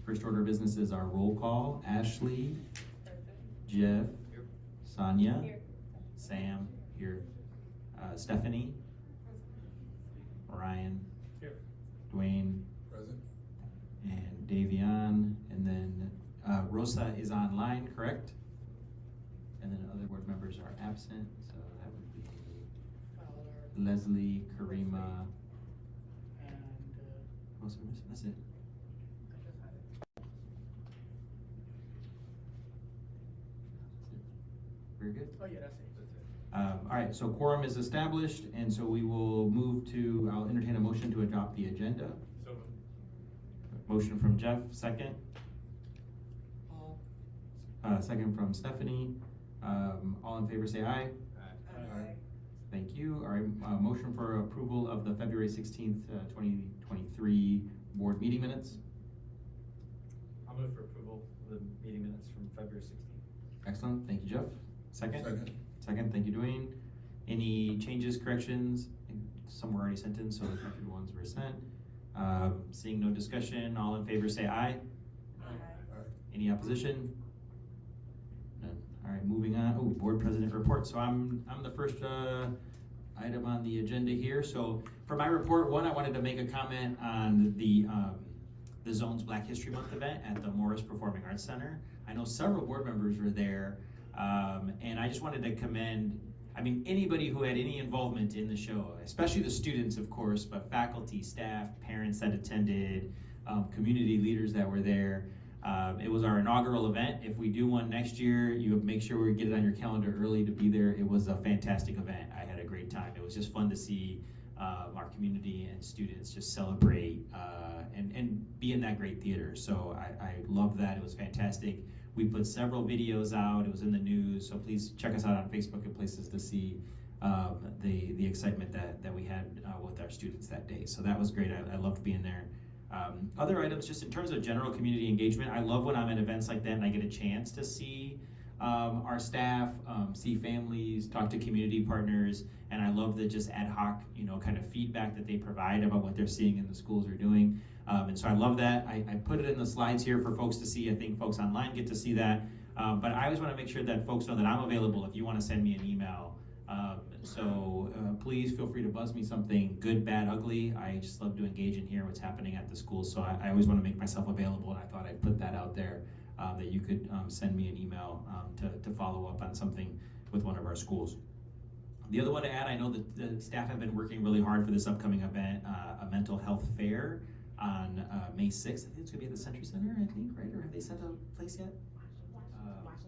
First order of business is our roll call. Ashley, Present. Jeff, Here. Sonia, Here. Sam, here, Stephanie, Ryan, Here. Dwayne, Present. and Davion, and then Rosa is online, correct? And then other board members are absent, so that would be Fowler, Leslie, Karima, and who else are we missing? That's it. I just had it. Very good. Oh yeah, that's it. All right, so quorum is established, and so we will move to, I'll entertain a motion to adopt the agenda. So moved. Motion from Jeff, second. All. Second from Stephanie. All in favor say aye. Aye. Thank you. All right, motion for approval of the February 16th, 2023 board meeting minutes. I'll move for approval of the meeting minutes from February 16th. Excellent, thank you, Jeff. Second? Second. Second, thank you, Dwayne. Any changes, corrections? I think some were already sent in, so the corrected ones were sent. Seeing no discussion, all in favor say aye. Aye. Any opposition? None. All right, moving on. Oh, board president report. So I'm the first item on the agenda here. So for my report, one, I wanted to make a comment on the Zone's Black History Month event at the Morris Performing Arts Center. I know several board members were there, and I just wanted to commend, I mean, anybody who had any involvement in the show, especially the students, of course, but faculty, staff, parents that attended, community leaders that were there. It was our inaugural event. If we do one next year, you make sure we get it on your calendar early to be there. It was a fantastic event. I had a great time. It was just fun to see our community and students just celebrate and be in that great theater. So I love that. It was fantastic. We put several videos out. It was in the news. So please check us out on Facebook and places to see the excitement that we had with our students that day. So that was great. I loved being there. Other items, just in terms of general community engagement, I love when I'm at events like that and I get a chance to see our staff, see families, talk to community partners, and I love the just ad hoc, kind of feedback that they provide about what they're seeing in the schools are doing. And so I love that. I put it in the slides here for folks to see. I think folks online get to see that. But I always want to make sure that folks know that I'm available if you want to send me an email. So please feel free to buzz me something, good, bad, ugly. I just love to engage and hear what's happening at the school. So I always want to make myself available, and I thought I'd put that out there, that you could send me an email to follow up on something with one of our schools. The other one to add, I know that the staff have been working really hard for this upcoming event, a mental health fair on May 6th. I think it's going to be at the Century Center, I think, right? Or have they set a place yet?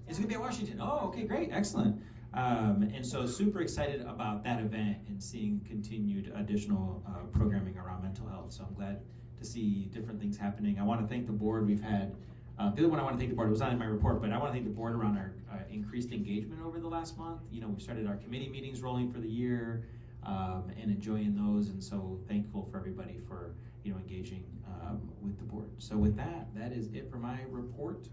It's going to be at Washington. Oh, okay, great, excellent. And so super excited about that event and seeing continued additional programming around mental health. So I'm glad to see different things happening. I want to thank the board. We've had, the other one I want to thank the board, it was not in my report, but I want to thank the board around our increased engagement over the last month. We started our committee meetings rolling for the year and enjoying those. And so thankful for everybody for, engaging with the board. So with that, that is it for my report.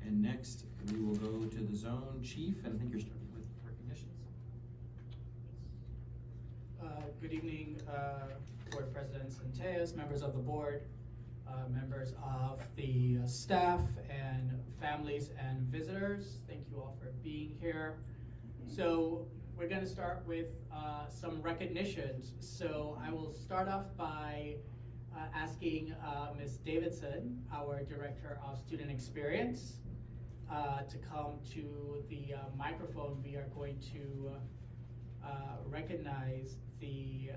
And next we will go to the zone chief, and I think you're starting with recognitions. Good evening, Board President Centeas, members of the board, members of the staff, and families and visitors. Thank you all for being here. So we're going to start with some recognitions. So I will start off by asking Ms. Davidson, our Director of Student Experience, to come to the microphone. We are going to recognize the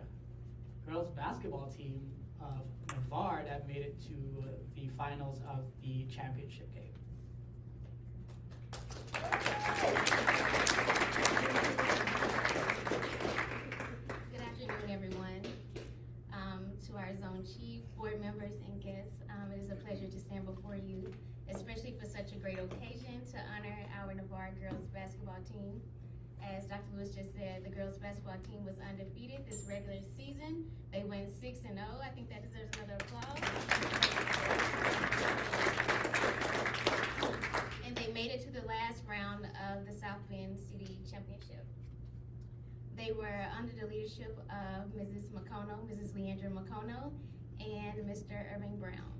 girls basketball team of Navarre that made it to the finals of the championship game. Good afternoon, everyone. To our zone chief, board members, and guests, it is a pleasure to stand before you, especially for such a great occasion to honor our Navarre girls basketball team. As Dr. Lewis just said, the girls basketball team was undefeated this regular season. They went 6-0. I think that deserves another applause. And they made it to the last round of the South Bend City Championship. They were under the leadership of Mrs. McCono, Mrs. Leandra McCono, and Mr. Irving Brown.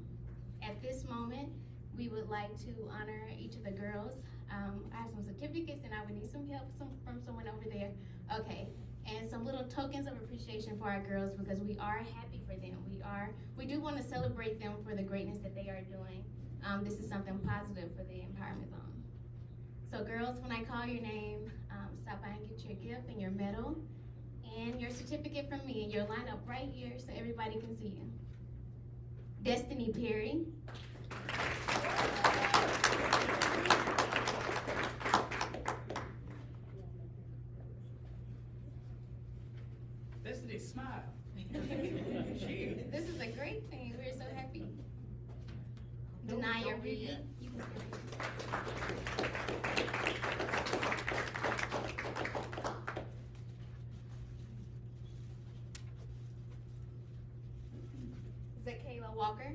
At this moment, we would like to honor each of the girls. I have some certificates and I would need some help from someone over there. Okay, and some little tokens of appreciation for our girls because we are happy for them. We do want to celebrate them for the greatness that they are doing. This is something positive for the Empowerment Zone. So girls, when I call your name, stop by and get your gift and your medal and your certificate from me, and you'll line up right here so everybody can see you. Destiny Perry. Destiny, smile. This is a great thing. We're so happy. Denaya Reed. You can Zakayla Walker.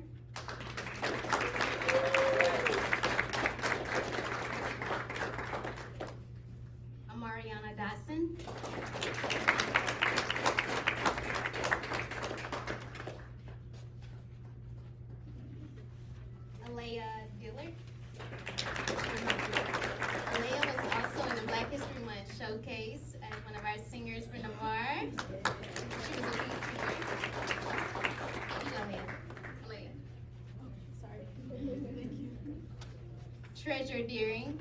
Amariana Dotson. Alea Dillard. Alea was also in the Black History Month showcase as one of our singers for Navarre. She was a lead singer. You go ahead, Alea. Sorry. Thank you. Treasure Deering.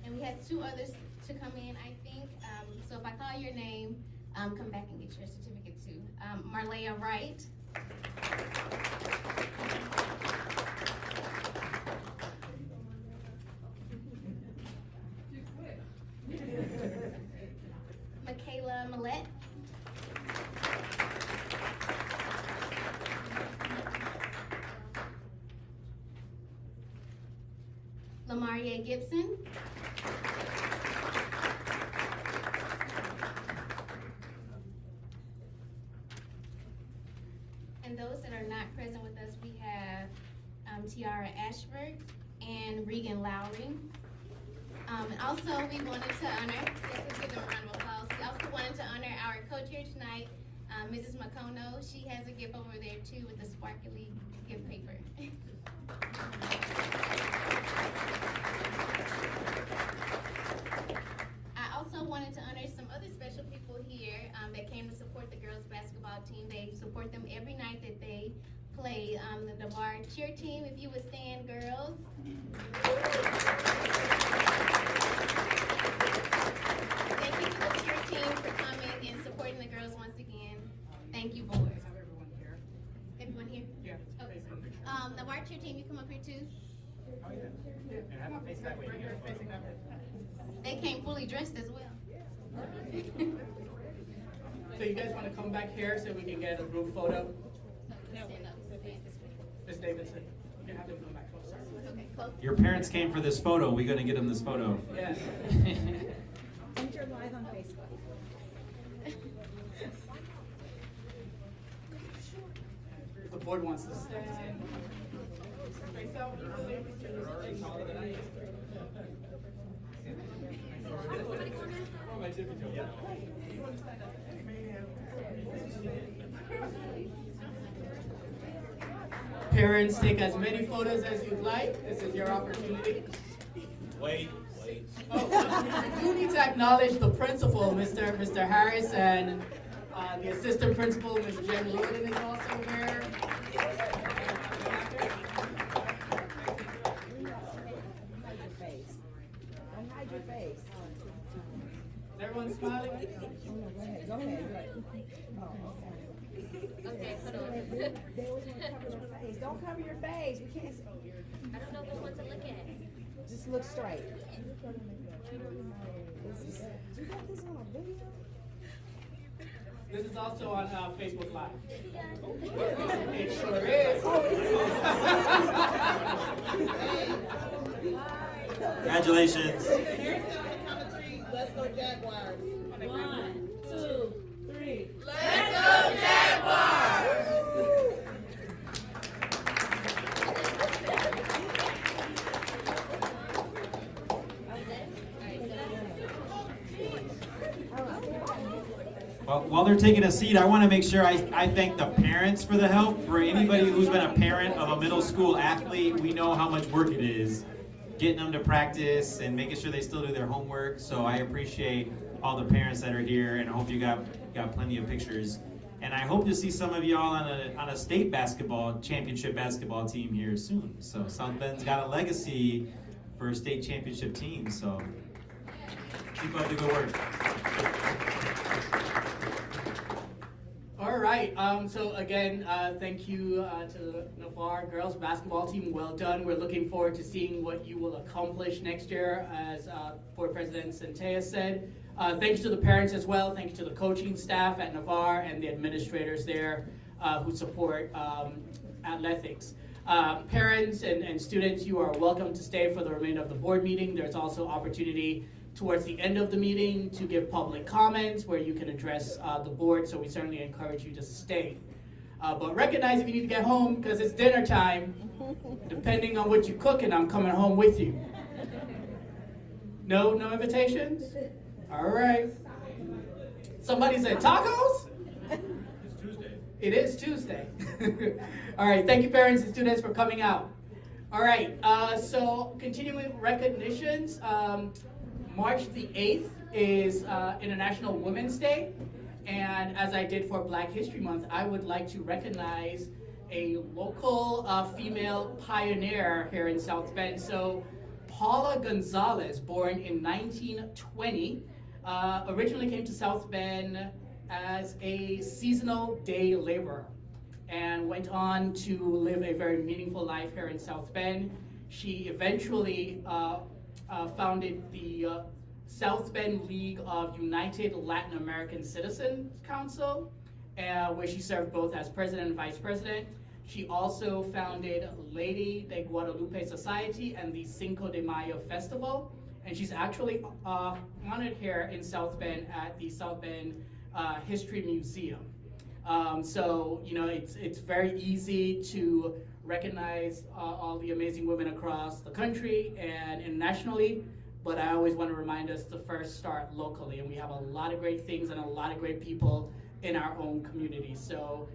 And we have two others to come in, I think. So if I call your name, come back and get your certificate too. Marlea Wright. Michaela Millette. Lamaria Gibson. And those that are not present with us, we have Tiara Ashford and Regan Lowry. And also we wanted to honor, let's give them a round of applause. We also wanted to honor our coach here tonight, Mrs. Makono. She has a gift over there too with the sparkly gift paper. I also wanted to honor some other special people here that came to support the girls basketball team. They support them every night that they play. The Navarre cheer team, if you would stand, girls. Thank you to the cheer team for coming and supporting the girls once again. Thank you, board. Have everyone here? Everyone here? Yeah. Okay. The Navarre cheer team, you come up here too. Oh, yeah. And have a face that way. You're facing that way. They came fully dressed as well. So you guys want to come back here so we can get a group photo? Stand up, stand this way. Ms. Davidson, you can have them come back closer. Okay, close. Your parents came for this photo. We're gonna get them this photo. Yes. And you're live on Facebook. The board wants to stand. Face out. Parents, take as many photos as you'd like. This is your opportunity. Wait. Oh, we do need to acknowledge the principal, Mr. Harris, and the assistant principal, Ms. Jen Loden, is also here. Hide your face. Don't hide your face. Is everyone smiling? Oh, no, go ahead. Go ahead. Oh, okay. Okay, hold on. They always want to cover their face. Don't cover your face. We can't see. I don't know what to look at. Just look straight. You got this on a video? This is also on Facebook Live. It sure is. Congratulations. Let's go Jaguars. 1, 2, 3. Let's go Jaguars! Oh, Well, while they're taking a seat, I want to make sure I thank the parents for the help. For anybody who's been a parent of a middle school athlete, we know how much work it is getting them to practice and making sure they still do their homework. So I appreciate all the parents that are here, and I hope you got plenty of pictures. And I hope to see some of y'all on a state championship basketball team here soon. So South Bend's got a legacy for a state championship team. So keep up the good work. All right, so again, thank you to the Navarre girls basketball team. Well done. We're looking forward to seeing what you will accomplish next year, as Board President Centella said. Thanks to the parents as well. Thanks to the coaching staff at Navarre and the administrators there who support athletics. Parents and students, you are welcome to stay for the remainder of the board meeting. There's also opportunity towards the end of the meeting to give public comments where you can address the board, so we certainly encourage you to stay. But recognize if you need to get home because it's dinner time. Depending on what you cook, and I'm coming home with you. No invitations? All right. Somebody said tacos? It's Tuesday. It is Tuesday. All right, thank you parents and students for coming out. All right, so continuing recognitions, March the 8th is International Women's Day. And as I did for Black History Month, I would like to recognize a local female pioneer here in South Bend. So Paula Gonzalez, born in 1920, originally came to South Bend as a seasonal day laborer and went on to live a very meaningful life here in South Bend. She eventually founded the South Bend League of United Latin American Citizens Council, where she served both as president and vice president. She also founded Lady de Guadalupe Society and the Cinco de Mayo Festival. And she's actually honored here in South Bend at the South Bend History Museum. So, you know, it's very easy to recognize all the amazing women across the country and internationally, but I always want to remind us to first start locally, and we have a lot of great things and a lot of great people in our own community. So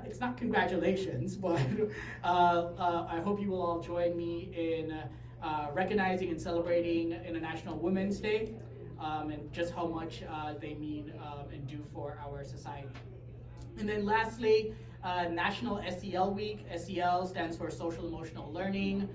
it's not congratulations, but I hope you will all join me in recognizing and celebrating International Women's Day and just how much they mean and do for our society. And then lastly, National SEL Week. SEL stands for Social Emotional Learning.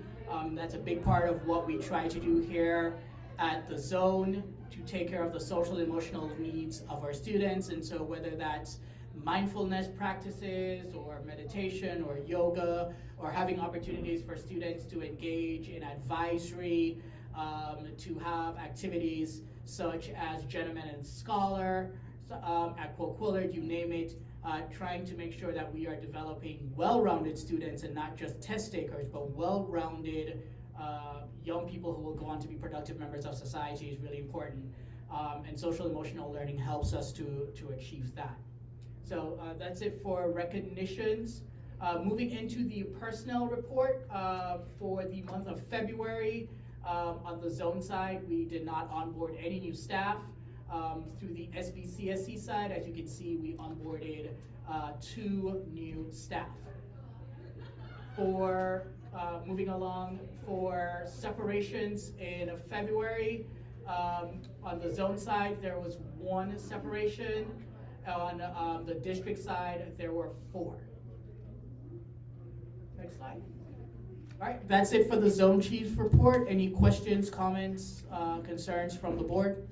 That's a big part of what we try to do here at the Zone to take care of the social emotional needs of our students. And so whether that's mindfulness practices or meditation or yoga, or having opportunities for students to engage in advisory, to have activities such as Gentleman and Scholar, at Quillard, you name it, trying to make sure that we are developing well-rounded students and not just test takers, but well-rounded young people who will go on to be productive members of society is really important. And social emotional learning helps us to achieve that. So that's it for recognitions. Moving into the personnel report for the month of February, on the Zone side, we did not onboard any new staff. Through the SBCSC side, as you can see, we onboarded 2 new staff. For moving along, for separations in February, on the Zone side, there was 1 separation. On the district side, there were 4. Next slide. All right, that's it for the Zone Chief report. Any questions, comments, concerns from the board?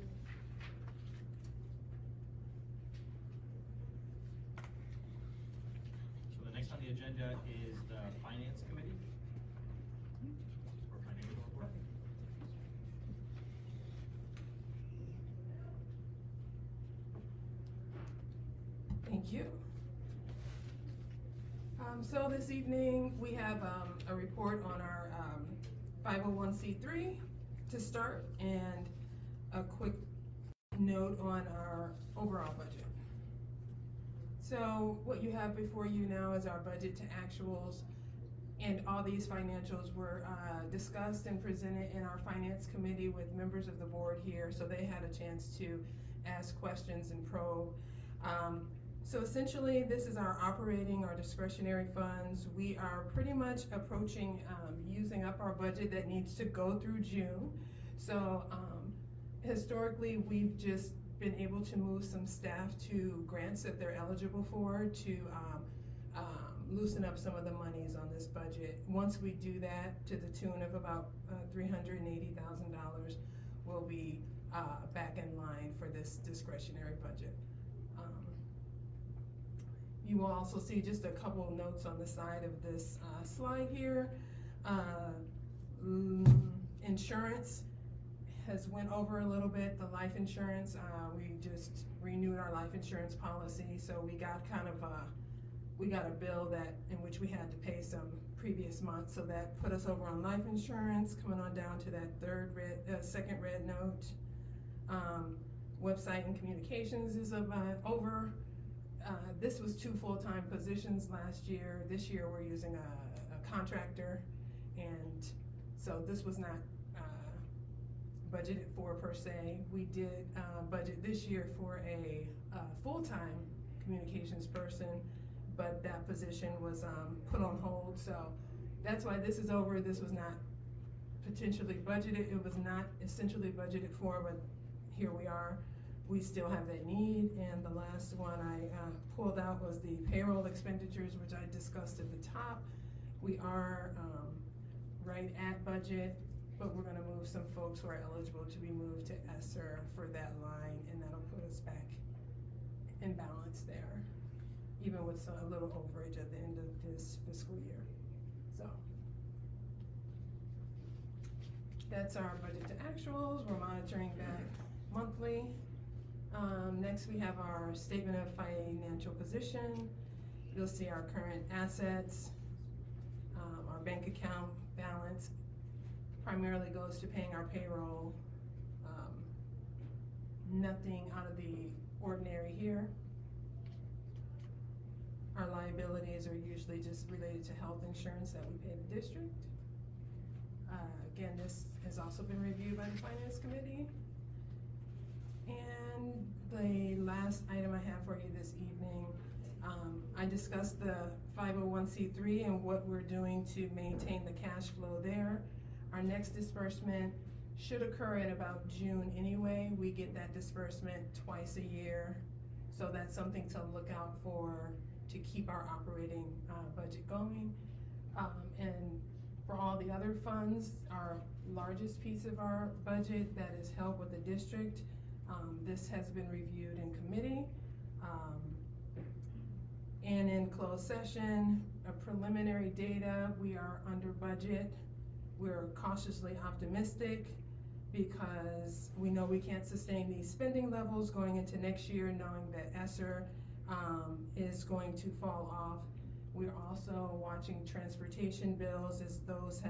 So the next on the agenda is the Finance Committee. Or Financial Report. Thank you. So this evening, we have a report on our 501c3 to start, and a quick note on our overall budget. So what you have before you now is our budget to actuals And all these financials were discussed and presented in our finance committee with members of the board here, so they had a chance to ask questions and probe. So essentially, this is our operating, our discretionary funds. We are pretty much approaching using up our budget that needs to go through June. So historically, we've just been able to move some staff to grants that they're eligible for to loosen up some of the monies on this budget. Once we do that, to the tune of about $380,000, we'll be back in line for this discretionary budget. You will also see just a couple of notes on the side of this slide here. Insurance has went over a little bit, the life insurance. We just renewed our life insurance policy, so we got kind of we got a bill in which we had to pay some previous month, so that put us over on life insurance, coming on down to that second red note. Website and communications is over. This was 2 full-time positions last year. This year we're using a contractor, and so this was not budgeted for per se. We did budget this year for a full-time communications person, but that position was put on hold, so that's why this is over. This was not potentially budgeted. It was not essentially budgeted for, but here we are. We still have that need, and the last one I pulled out was the payroll expenditures, which I discussed at the top. We are right at budget, but we're gonna move some folks who are eligible to be moved to ESSER for that line, and that'll put us back in balance there, even with a little overage at the end of this fiscal year. So that's our budget to actuals. We're monitoring that monthly. Next we have our statement of financial position. You'll see our current assets, our bank account balance primarily goes to paying our payroll. Nothing out of the ordinary here. Our liabilities are usually just related to health insurance that we pay the district. Again, this has also been reviewed by the Finance Committee. And the last item I have for you this evening, I discussed the 501c3 and what we're doing to maintain the cash flow there. Our next disbursement should occur in about June anyway. We get that disbursement twice a year, so that's something to look out for to keep our operating budget going. And for all the other funds, our largest piece of our budget that is held with the district, this has been reviewed in committee. And in closed session, a preliminary data, we are under budget. We're cautiously optimistic because we know we can't sustain these spending levels going into next year, knowing that ESSER is going to fall off. We're also watching transportation bills as those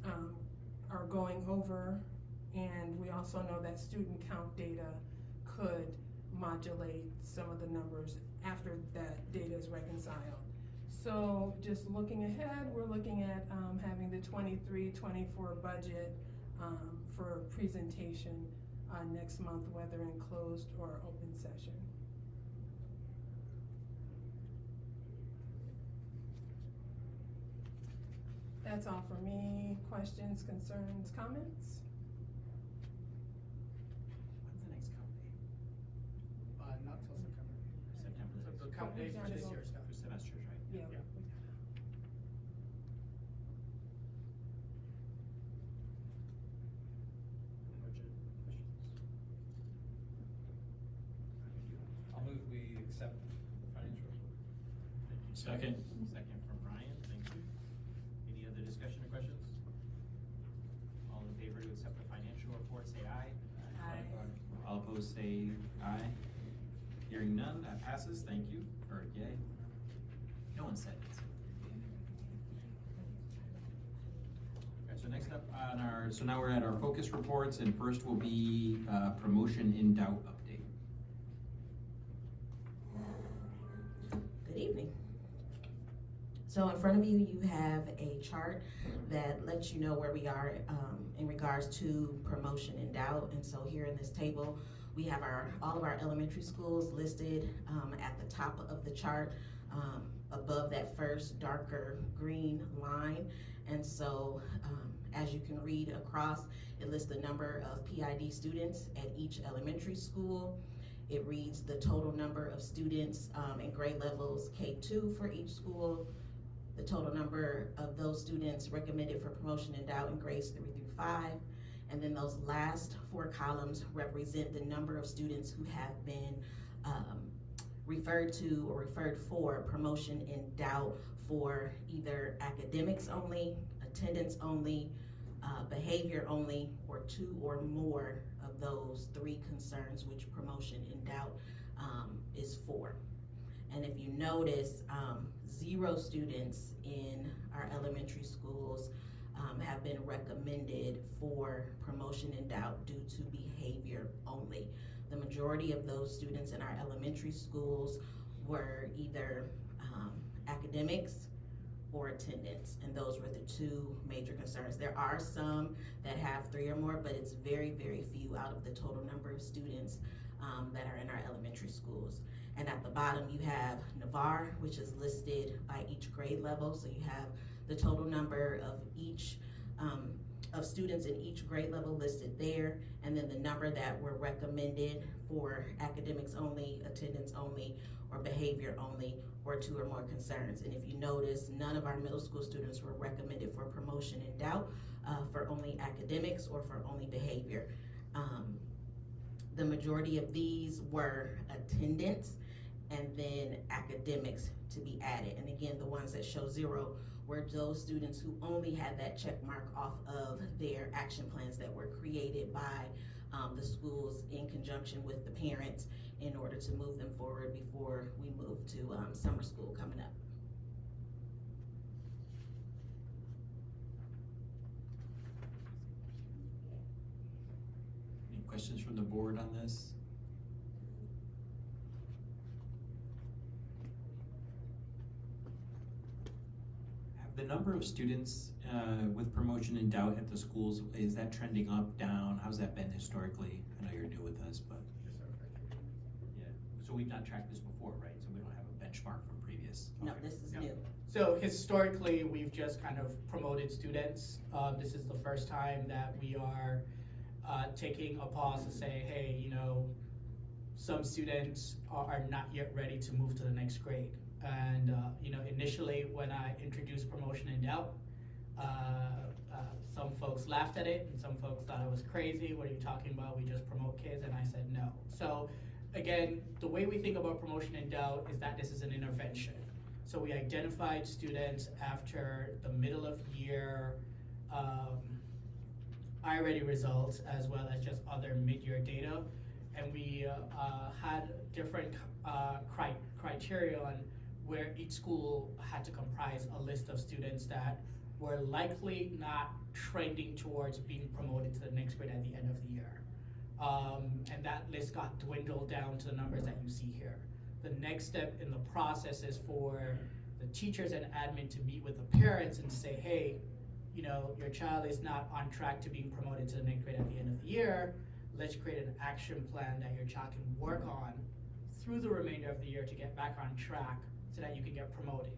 are going over, and we also know that student count data could modulate some of the numbers after that data is reconciled. So just looking ahead, we're looking at having the 23-24 budget for presentation next month, whether in closed or open session. That's all for me. Questions, concerns, comments? When's the next count day? Not till September. September. So the count day for this year's stuff. For semesters, right? Yeah. Budget questions? I'll move we accept the financial report. Thank you. Second. Second from Brian, thank you. Any other discussion or questions? All in favor to accept the financial report, say aye. Aye. All opposed, say aye. Hearing none, that passes, thank you, or yay. No one said it. Okay, so next up on so now we're at our focus reports, and first will be promotion in doubt update. Good evening. So in front of you, you have a chart that lets you know where we are in regards to promotion and doubt. And so here in this table, we have all of our elementary schools listed at the top of the chart, above that first darker green line. And so as you can read across, it lists the number of PID students at each elementary school. It reads the total number of students in grade levels K2 for each school, the total number of those students recommended for promotion and doubt in grades 3 through 5. And then those last 4 columns represent the number of students who have been referred to or referred for promotion and doubt for either academics only, attendance only, behavior only, or 2 or more of those 3 concerns which promotion and doubt is for. And if you notice, 0 students in our elementary schools have been recommended for promotion and doubt due to behavior only. The majority of those students in our elementary schools were either academics or attendance, and those were the 2 major concerns. There are some that have 3 or more, but it's very, very few out of the total number of students that are in our elementary schools. And at the bottom, you have Navarre, which is listed by each grade level. So you have the total number of each of students in each grade level listed there, and then the number that were recommended for academics only, attendance only, or behavior only, or 2 or more concerns. And if you notice, none of our middle school students were recommended for promotion and doubt for only academics or for only behavior. The majority of these were attendance and then academics to be added. And again, the ones that show 0 were those students who only had that check mark off of their action plans that were created by the schools in conjunction with the parents in order to move them forward before we move to summer school coming up. Any questions from the board on this? The number of students with promotion and doubt at the schools, is that trending up, down? How's that been historically? I know you're new with us, but. Yeah, so we've not tracked this before, right? So we don't have a benchmark from previous. No, Okay. this is No. new. So historically, we've just kind of promoted students. This is the first time that we are taking a pause to say, hey, you know, some students are not yet ready to move to the next grade. And you know, initially when I introduced promotion and doubt, some folks laughed at it and some folks thought I was crazy. What are you talking about? We just promote kids. And I said no. So again, the way we think about promotion and doubt is that this is an intervention. So we identified students after the middle of year iReady results, as well as just other mid-year data. And we had different criteria on where each school had to comprise a list of students that were likely not trending towards being promoted to the next grade at the end of the year. And that list got dwindled down to the numbers that you see here. The next step in the process is for the teachers and admin to meet with the parents and say, hey, you know, your child is not on track to being promoted to the next grade at the end of the year. Let's create an action plan that your child can work on through the remainder of the year to get back on track so that you can get promoted.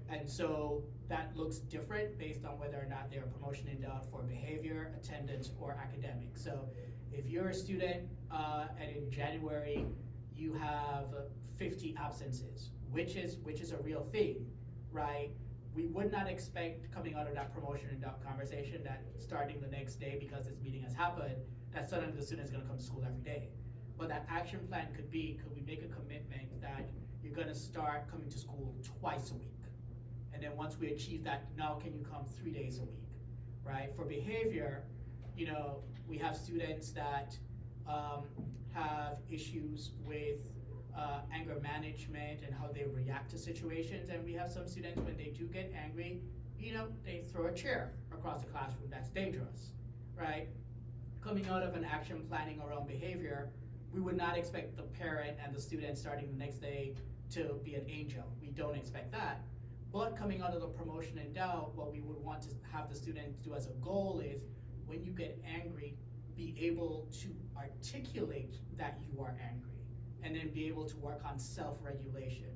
And so that looks different based on whether or not they're promotion and doubt for behavior, attendance, or academics. So if you're a student and in January you have 50 absences, which is a real thing, right? We would not expect coming out of that promotion and doubt conversation that starting the next day because this meeting has happened, that suddenly the student's gonna come to school every day. But that action plan could we make a commitment that you're gonna start coming to school twice a week? And then once we achieve that, now can you come 3 days a week, right? For behavior, you know, we have students that have issues with anger management and how they react to situations. And we have some students, when they do get angry, you know, they throw a chair across the classroom. That's dangerous, right? Coming out of an action planning around behavior, we would not expect the parent and the student starting the next day to be an angel. We don't expect that. But coming out of the promotion and doubt, what we would want to have the students do as a goal is, when you get angry, be able to articulate that you are angry, and then be able to work on self-regulation.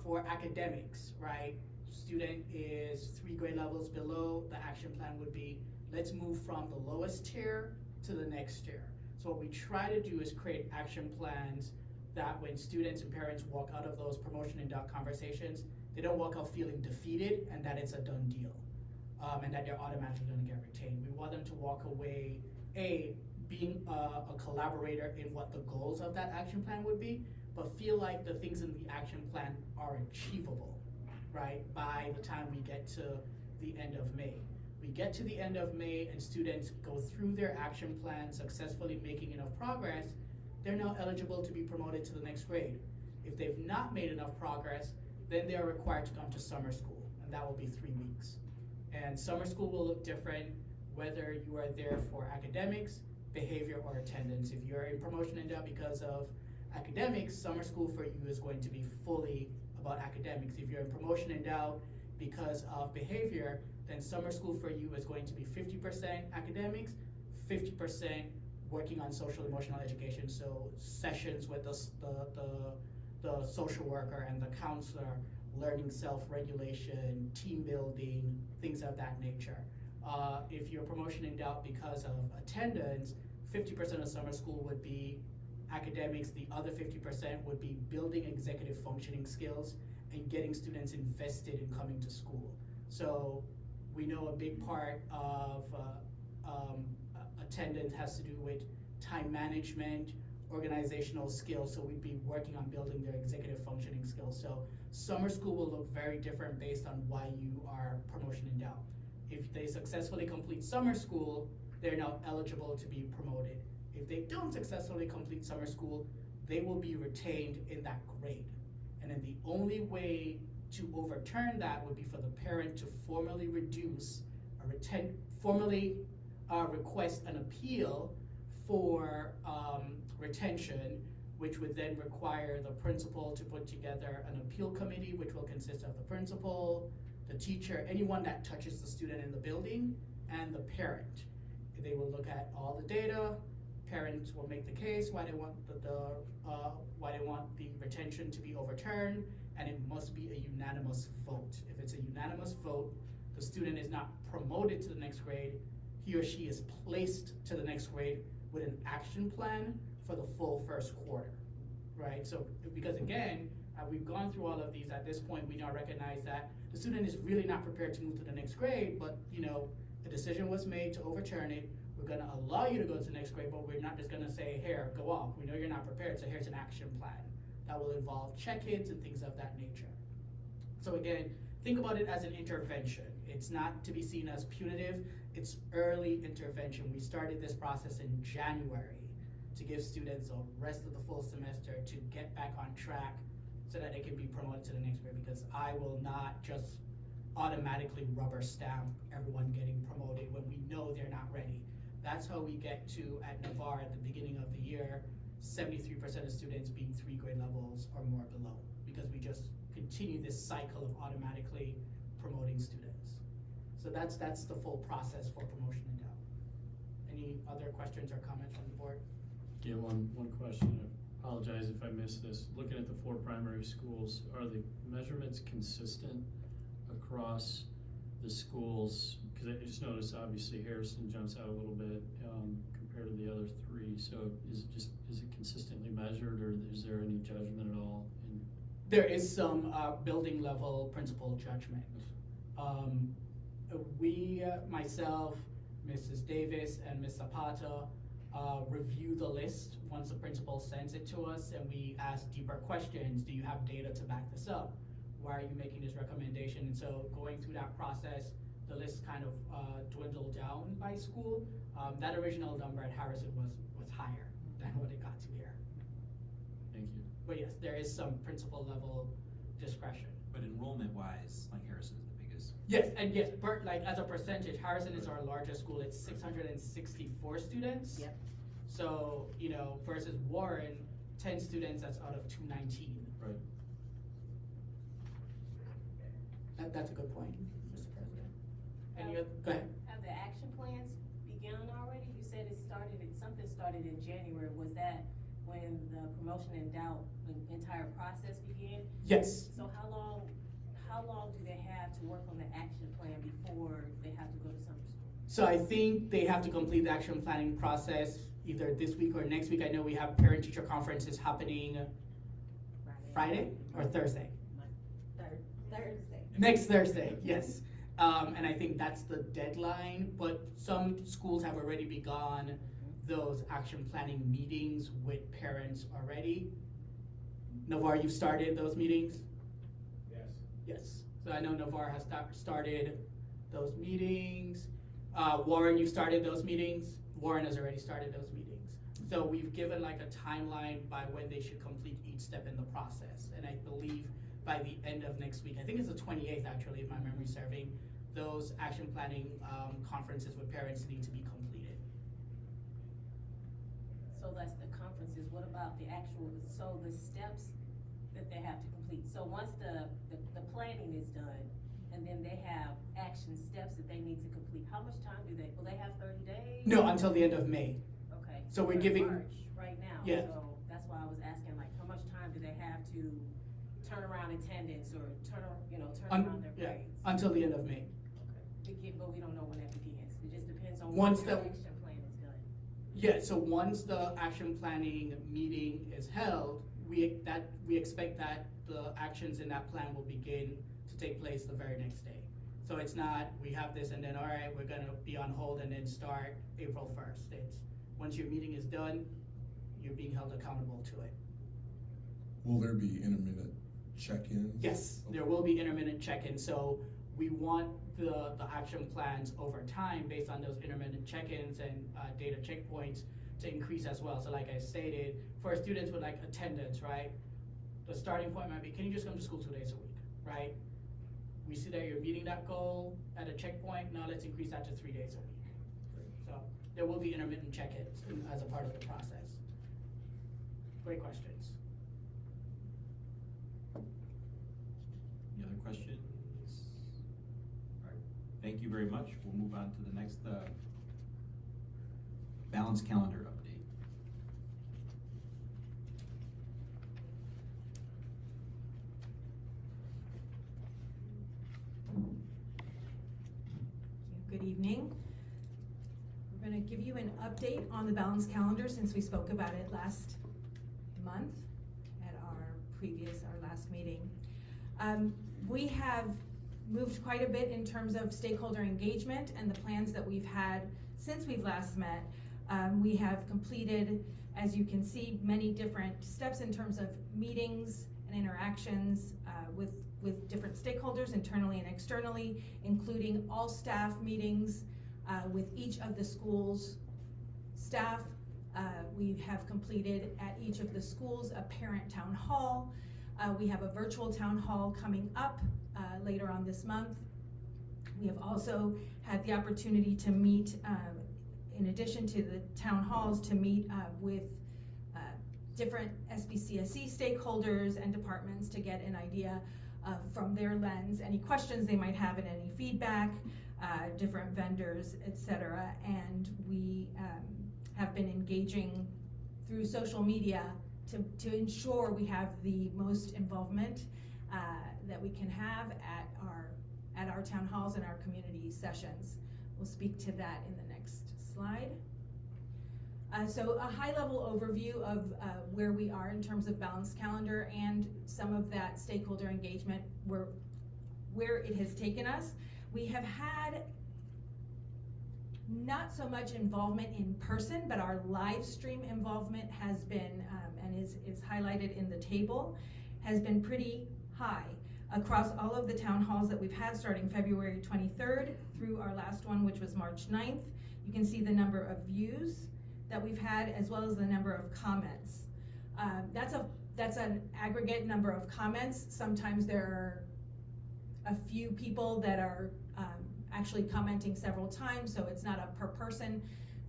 For academics, right? Student is 3 grade levels below, the action plan would be, let's move from the lowest tier to the next tier. So what we try to do is create action plans that when students and parents walk out of those promotion and doubt conversations, they don't walk out feeling defeated and that it's a done deal, and that they're automatically gonna get retained. We want them to walk away, being a collaborator in what the goals of that action plan would be, but feel like the things in the action plan are achievable, right, by the time we get to the end of May. We get to the end of May and students go through their action plan, successfully making enough progress, they're now eligible to be promoted to the next grade. If they've not made enough progress, then they are required to come to summer school, and that will be 3 weeks. And summer school will look different whether you are there for academics, behavior, or attendance. If you're in promotion and doubt because of academics, summer school for you is going to be fully about academics. If you're in promotion and doubt because of behavior, then summer school for you is going to be 50% academics, 50% working on social emotional education. So sessions with the social worker and the counselor, learning self-regulation, team building, things of that nature. If you're promotion in doubt because of attendance, 50% of summer school would be academics, the other 50% would be building executive functioning skills and getting students invested in coming to school. So we know a big part of attendance has to do with time management, organizational skills, so we'd be working on building their executive functioning skills. So summer school will look very different based on why you are promotion in doubt. If they successfully complete summer school, they're now eligible to be promoted. If they don't successfully complete summer school, they will be retained in that grade. And then the only way to overturn that would be for the parent to formally request an appeal for retention, which would then require the principal to put together an appeal committee, which will consist of the principal, the teacher, anyone that touches the student in the building, and the parent. They will look at all the data. Parents will make the case why they want the retention to be overturned, and it must be a unanimous vote. If it's a unanimous vote, the student is not promoted to the next grade. He or she is placed to the next grade with an action plan for the full first quarter, right? So, because again, we've gone through all of these. At this point, we now recognize that the student is really not prepared to move to the next grade, but a decision was made to overturn it. We're gonna allow you to go to the next grade, but we're not just gonna say, here, go off. We know you're not prepared, so here's an action plan that will involve check-ins and things of that nature. So again, think about it as an intervention. It's not to be seen as punitive, it's early intervention. We started this process in January to give students the rest of the full semester to get back on track so that they can be promoted to the next grade, because I will not just automatically rubber stamp everyone getting promoted when we know they're not ready. That's how we get to, at Navarre at the beginning of the year, 73% of students being 3 grade levels or more below, because we just continue this cycle of automatically promoting students. So that's the full process for promotion and doubt. Any other questions or comments from the board? Yeah, one question. I apologize if I missed this. Looking at the 4 primary schools, are the measurements consistent across the schools? Because I just noticed obviously Harrison jumps out a little bit compared to the other 3. So is it consistently measured, or is there any judgment at all? There is some building level principal judgment. We, myself, Mrs. Davis, and Ms. Zapata review the list once the principal sends it to us, and we ask deeper questions. Do you have data to back this up? Why are you making this recommendation? And so going through that process, the list kind of dwindled down by school. That original number at Harrison was higher than what it got to here. Thank you. But yes, there is some principal level discretion. But enrollment-wise, like Harrison's the biggest. Yes, and yes, as a percentage, Harrison is our largest school. It's 664 students. Yep. So, versus Warren, 10 students, that's out of 219. Right. That's a good point, Mr. President. Go ahead. Have the action plans begun already? You said something started in January. Was that when the promotion and doubt, the entire process began? Yes. So how long do they have to work on the action plan before they have to go to summer school? So I think they have to complete the action planning process either this week or next week. I know we have parent-teacher conferences happening Friday or Thursday? Thursday. Next Thursday, yes. And I think that's the deadline, but some schools have already begun those action planning meetings with parents already. Navarre, you've started those meetings? Yes. Yes. So I know Navarre has started those meetings. Warren, you've started those meetings? Warren has already started those meetings. So we've given like a timeline by when they should complete each step in the process. And I believe by the end of next week, I think it's the 28th actually, if my memory's serving, those action planning conferences with parents need to be completed. So that's the conferences. What about the the steps that they have to complete? So once the planning is done, and then they have action steps that they need to complete, how much time will they have 30 days? No, until the end of May. Okay. So we're in giving- March right now. Yeah. So that's why I was asking, like, how much time do they have to turn around attendance or turn around their Yeah, grades? until the end of May. But we don't know when that begins. It just depends on Once when the the- action plan is done. Yeah, so once the action planning meeting is held, we expect that the actions in that plan will begin to take place the very next day. So it's not, we have this and then, all right, we're gonna be on hold and then start April 1st. It's, once your meeting is done, you're being held accountable to it. Will there be intermittent check-ins? Yes, there will be intermittent check-ins, so we want the action plans over time based on those intermittent check-ins and data checkpoints to increase as well. So like I stated, for students with like attendance, right? The starting point might be, can you just come to school 2 days a week, right? We see that you're meeting that goal at a checkpoint, now let's increase that to 3 days a week. So there will be intermittent check-ins as a part of the process. Great questions. Any other questions? All right, thank you very much. We'll move on to the next balanced calendar update. Good evening. We're going to give you an update on the balanced calendar since we spoke about it last month at our last meeting. We have moved quite a bit in terms of stakeholder engagement and the plans that we've had since we've last met. We have completed, as you can see, many different steps in terms of meetings and interactions with different stakeholders internally and externally, including all staff meetings with each of the schools' staff. We have completed at each of the schools a parent town hall. We have a virtual town hall coming up later on this month. We have also had the opportunity to meet, in addition to the town halls, to meet with different SBCSE stakeholders and departments to get an idea from their lens, any questions they might have and any feedback, different vendors, etc. And we have been engaging through social media to ensure we have the most involvement that we can have at our town halls and our community sessions. We'll speak to that in the next slide. So a high-level overview of where we are in terms of balanced calendar and some of that stakeholder engagement, where it has taken us. We have had not so much involvement in person, but our live stream involvement has been, and is highlighted in the table, has been pretty high across all of the town halls that we've had starting February 23rd through our last one, which was March 9th. You can see the number of views that we've had, as well as the number of comments. That's an aggregate number of comments. Sometimes there are a few people that are actually commenting several times, so it's not a per person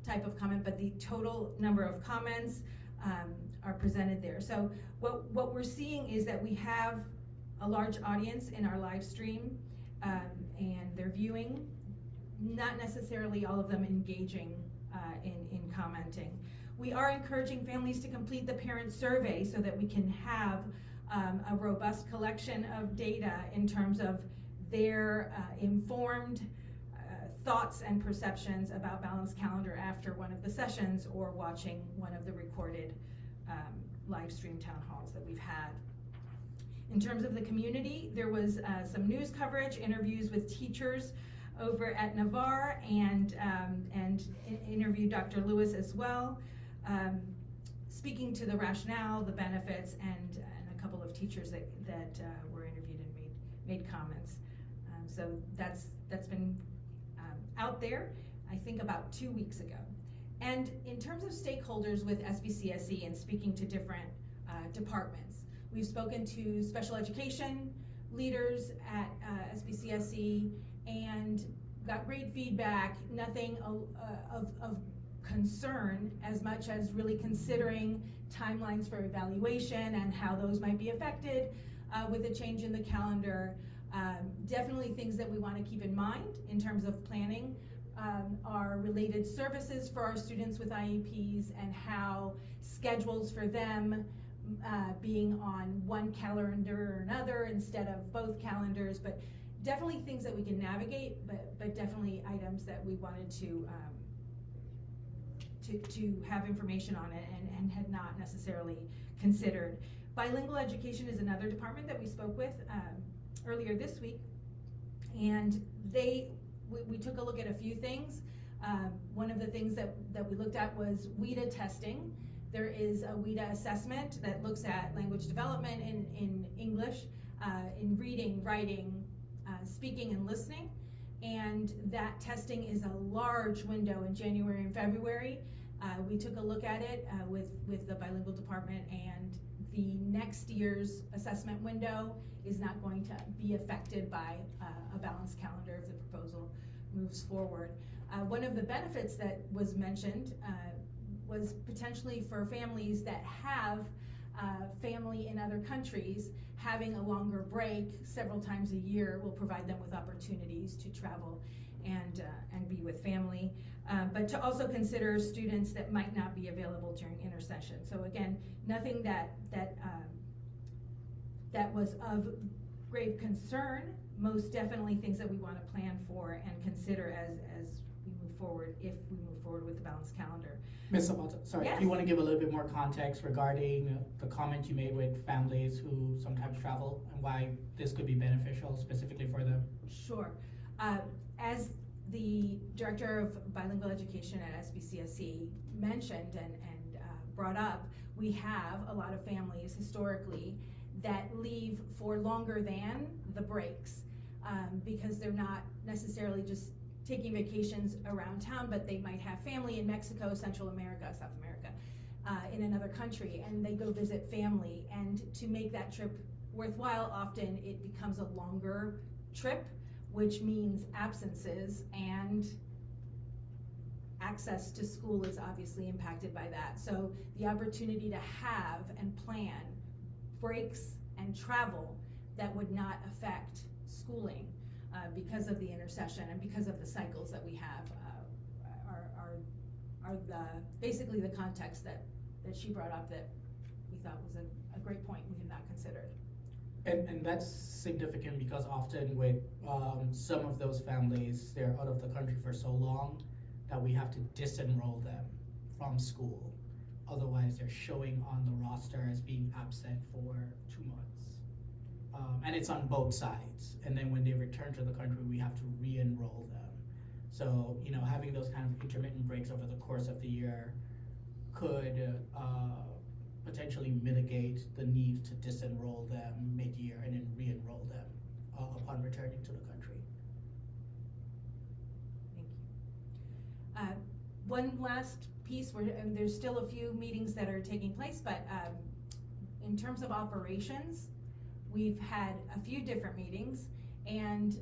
type of comment, but the total number of comments are presented there. So what we're seeing is that we have a large audience in our live stream, and they're viewing, not necessarily all of them engaging in commenting. We are encouraging families to complete the parent survey so that we can have a robust collection of data in terms of their informed thoughts and perceptions about balanced calendar after one of the sessions or watching one of the recorded live stream town halls that we've had. In terms of the community, there was some news coverage, interviews with teachers over at Navarre, and interviewed Dr. Lewis as well, speaking to the rationale, the benefits, and a couple of teachers that were interviewed and made comments. So that's been out there, I think about 2 weeks ago. And in terms of stakeholders with SBCSE and speaking to different departments, we've spoken to special education leaders at SBCSE and got great feedback, nothing of concern as much as really considering timelines for evaluation and how those might be affected with a change in the calendar. Definitely things that we want to keep in mind in terms of planning are related services for our students with IEPs and how schedules for them being on one calendar or another instead of both calendars, but definitely things that we can navigate, but definitely items that we wanted to have information on it and had not necessarily considered. Bilingual education is another department that we spoke with earlier this week, and we took a look at a few things. One of the things that we looked at was WIDA testing. There is a WIDA assessment that looks at language development in English, in reading, writing, speaking, and listening. And that testing is a large window in January and February. We took a look at it with the bilingual department, and the next year's assessment window is not going to be affected by a balanced calendar if the proposal moves forward. One of the benefits that was mentioned was potentially for families that have family in other countries, having a longer break several times a year will provide them with opportunities to travel and be with family, but to also consider students that might not be available during intersession. So again, nothing that was of grave concern, most definitely things that we want to plan for and consider as we move forward, if we move forward with the balanced calendar. Ms. Zapata, sorry, Yes. do you want to give a little bit more context regarding the comment you made with families who sometimes travel and why this could be beneficial specifically for them? Sure. As the Director of Bilingual Education at SBCSE mentioned and brought up, we have a lot of families historically that leave for longer than the breaks because they're not necessarily just taking vacations around town, but they might have family in Mexico, Central America, South America, in another country, and they go visit family. And to make that trip worthwhile, often it becomes a longer trip, which means absences, and access to school is obviously impacted by that. So the opportunity to have and plan breaks and travel that would not affect schooling because of the intercession and because of the cycles that we have are basically the context that she brought up that we thought was a great point we had not considered. And that's significant because often with some of those families, they're out of the country for so long that we have to disenroll them from school. Otherwise, they're showing on the roster as being absent for 2 months. And it's on both sides. And then when they return to the country, we have to re-enroll them. So, having those kind of intermittent breaks over the course of the year could potentially mitigate the need to disenroll them mid-year and then re-enroll them upon returning to the country. Thank you. One last piece, and there's still a few meetings that are taking place, but in terms of operations, we've had a few different meetings, and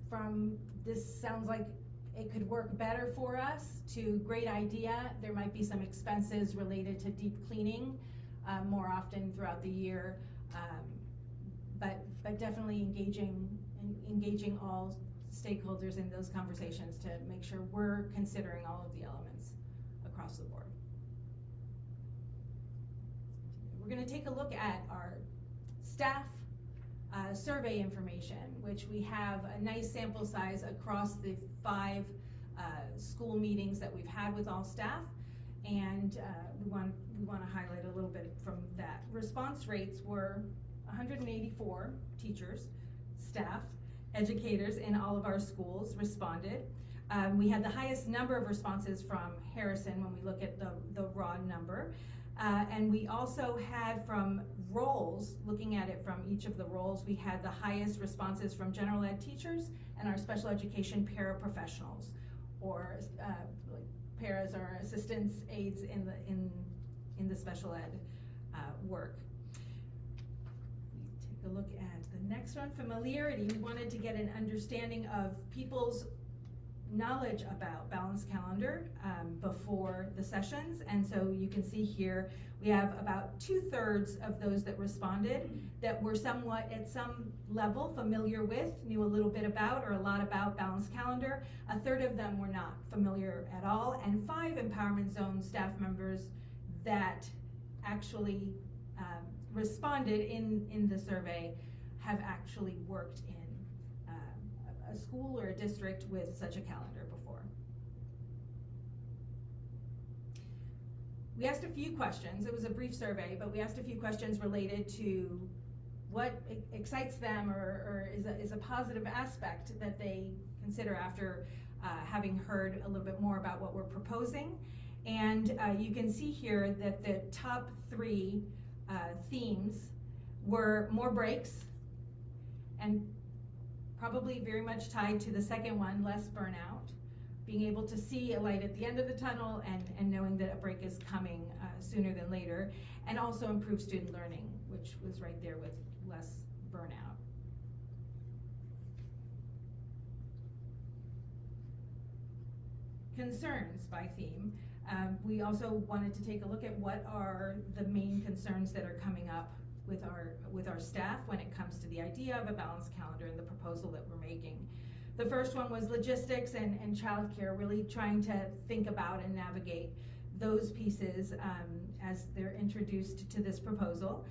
from this sounds like it could work better for us to great idea. There might be some expenses related to deep cleaning more often throughout the year, but definitely engaging engaging all stakeholders in those conversations to make sure we're considering all of the elements across the board. We're gonna take a look at our staff survey information, which we have a nice sample size across the 5 school meetings that we've had with all staff, and we want to highlight a little bit from that. Response rates were 184 teachers, staff, educators in all of our schools responded. We had the highest number of responses from Harrison when we look at the raw number. And we also had from roles, looking at it from each of the roles, we had the highest responses from general ed teachers and our special education paraprofessionals, or like paras are assistants, aides in the special ed work. Take a look at the next one, familiarity. We wanted to get an understanding of people's knowledge about balanced calendar before the sessions, and so you can see here we have about 2/3 of those that responded that were somewhat at some level familiar with, knew a little bit about or a lot about balanced calendar. 1/3 of them were not familiar at all, and 5 Empowerment Zone staff members that actually responded in the survey have actually worked in a school or a district with such a calendar before. We asked a few questions. It was a brief survey, but we asked a few questions related to what excites them or is a positive aspect that they consider after having heard a little bit more about what we're proposing. And you can see here that the top 3 themes were more breaks, and probably very much tied to the second one, less burnout, being able to see a light at the end of the tunnel and knowing that a break is coming sooner than later, and also improved student learning, which was right there with less burnout. Concerns by theme. We also wanted to take a look at what are the main concerns that are coming up with our staff when it comes to the idea of a balanced calendar and the proposal that we're making. The first one was logistics and childcare, really trying to think about and navigate those pieces as they're introduced to this proposal.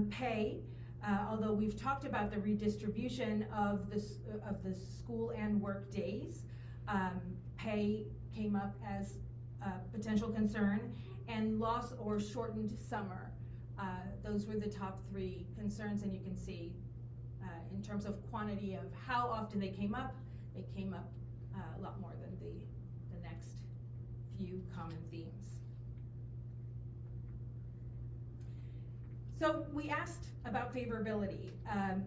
Pay, although we've talked about the redistribution of the school and work days, pay came up as a potential concern, and loss or shortened summer. Those were the top 3 concerns, and you can see in terms of quantity of how often they came up a lot more than the next few common themes. So we asked about favorability,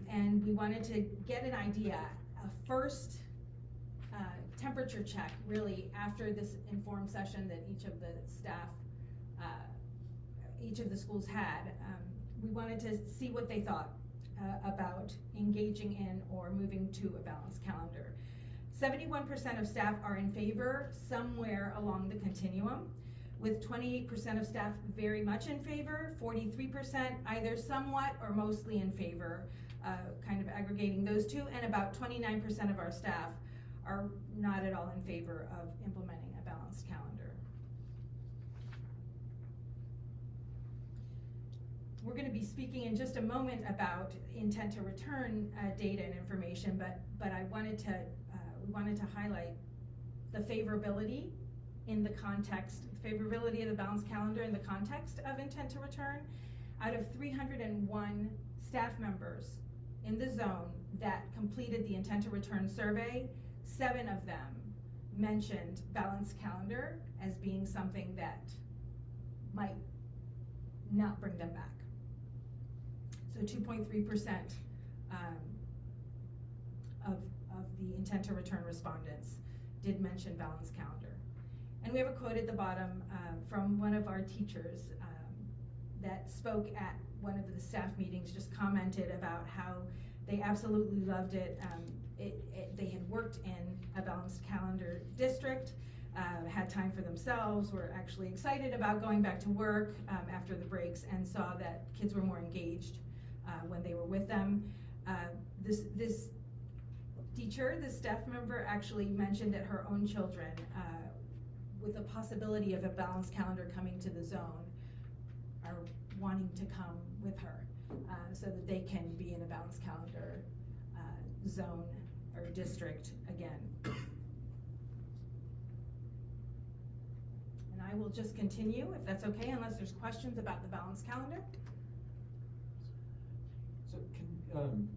and we wanted to get an idea, a first temperature check really after this informed session that each of the staff, each of the schools had. We wanted to see what they thought about engaging in or moving to a balanced calendar. 71% of staff are in favor somewhere along the continuum, with 28% of staff very much in favor, 43% either somewhat or mostly in favor, kind of aggregating those two, and about 29% of our staff are not at all in favor of implementing a balanced calendar. We're going to be speaking in just a moment about intent to return data and information, but I wanted to we wanted to highlight the favorability in the context, favorability of the balanced calendar in the context of intent to return. Out of 301 staff members in the zone that completed the intent to return survey, 7 of them mentioned balanced calendar as being something that might not bring them back. So 2.3% of the intent to return respondents did mention balanced calendar. And we have a quote at the bottom from one of our teachers that spoke at one of the staff meetings, just commented about how they absolutely loved it. They had worked in a balanced calendar district, had time for themselves, were actually excited about going back to work after the breaks, and saw that kids were more engaged when they were with them. This teacher, the staff member actually mentioned that her own children, with the possibility of a balanced calendar coming to the zone, are wanting to come with her, so that they can be in a balanced calendar zone or district again. And I will just continue, if that's okay, unless there's questions about the balanced calendar. So can,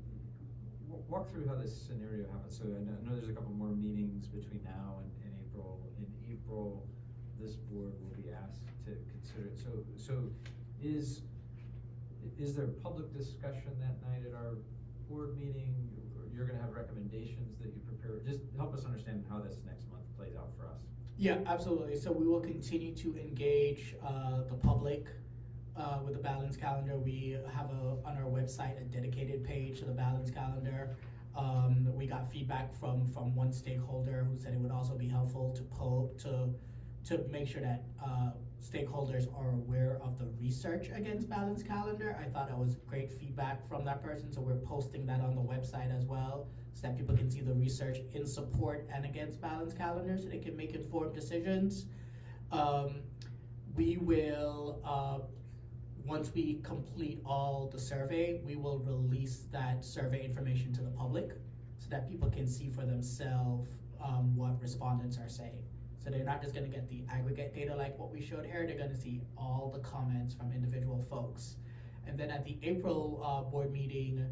walk through how this scenario happens. So I know there's a couple more meetings between now and April. In April, this board will be asked to consider it. So is there public discussion that night at our board meeting? Or you're gonna have recommendations that you prepare? Just help us understand how this next month plays out for us. Yeah, absolutely. So we will continue to engage the public with the balance calendar. We have on our website a dedicated page to the balance calendar. We got feedback from one stakeholder who said it would also be helpful to make sure that stakeholders are aware of the research against balance calendar. I thought that was great feedback from that person, so we're posting that on the website as well, so that people can see the research in support and against balance calendar, so they can make informed decisions. We will, once we complete all the survey, we will release that survey information to the public, so that people can see for themselves what respondents are saying. So they're not just gonna get the aggregate data like what we showed here, they're gonna see all the comments from individual folks. And then at the April board meeting,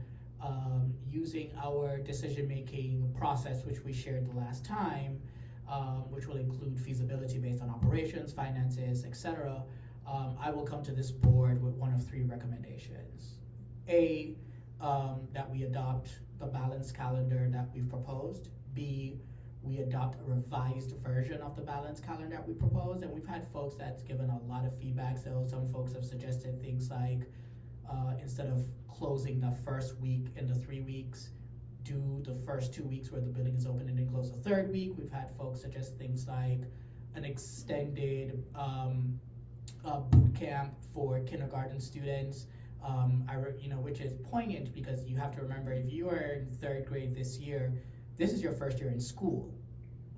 using our decision-making process, which we shared the last time, which will include feasibility based on operations, finances, etc., I will come to this board with one of three recommendations. A, that we adopt the balanced calendar that we've proposed. B, we adopt a revised version of the balanced calendar that we proposed, and we've had folks that's given a lot of feedback. So some folks have suggested things like, instead of closing the first week into 3 weeks, do the first 2 weeks where the building is open and then close the third week. We've had folks suggest things like an extended boot camp for kindergarten students, which is poignant because you have to remember, if you are in third grade this year, this is your first year in school,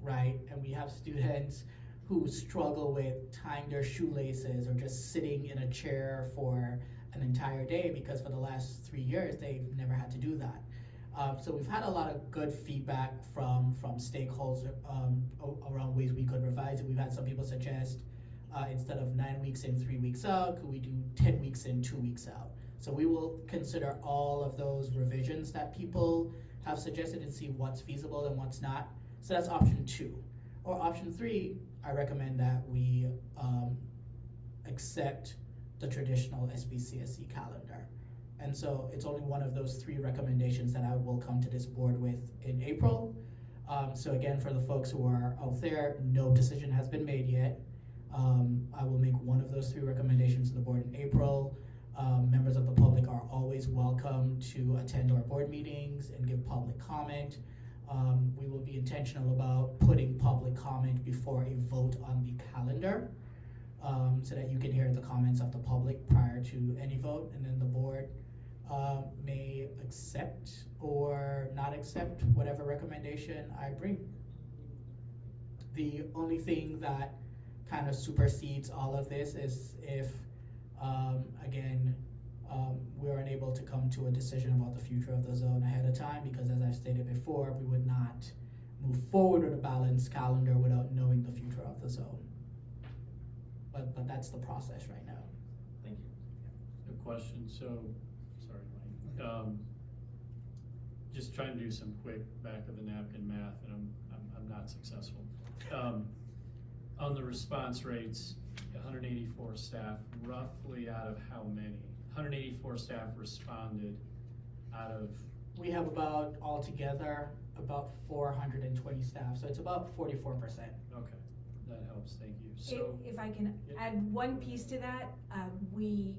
right? And we have students who struggle with tying their shoelaces or just sitting in a chair for an entire day because for the last 3 years, they've never had to do that. So we've had a lot of good feedback from stakeholders around ways we could revise it. We've had some people suggest, instead of 9 weeks in, 3 weeks out, could we do 10 weeks in, 2 weeks out? So we will consider all of those revisions that people have suggested and see what's feasible and what's not. So that's option 2. Or option 3, I recommend that we accept the traditional SBCSE calendar. And so it's only one of those 3 recommendations that I will come to this board with in April. So again, for the folks who are out there, no decision has been made yet. I will make one of those 3 recommendations to the board in April. Members of the public are always welcome to attend our board meetings and give public comment. We will be intentional about putting public comment before a vote on the calendar, so that you can hear the comments of the public prior to any vote, and then the board may accept or not accept whatever recommendation I bring. The only thing that kind of supersedes all of this is if we're unable to come to a decision about the future of the zone ahead of time, because as I've stated before, we would not move forward with a balanced calendar without knowing the future of the zone. But that's the process right now. Thank you. A question, so, sorry, Mike. Just trying to do some quick back of the napkin math, and I'm not successful. On the response rates, 184 staff, roughly out of how many? 184 staff responded out of? We have about, altogether, about 420 staff, so it's about 44%. Okay, that helps, thank you. So, If I can Yep. add one piece to that, we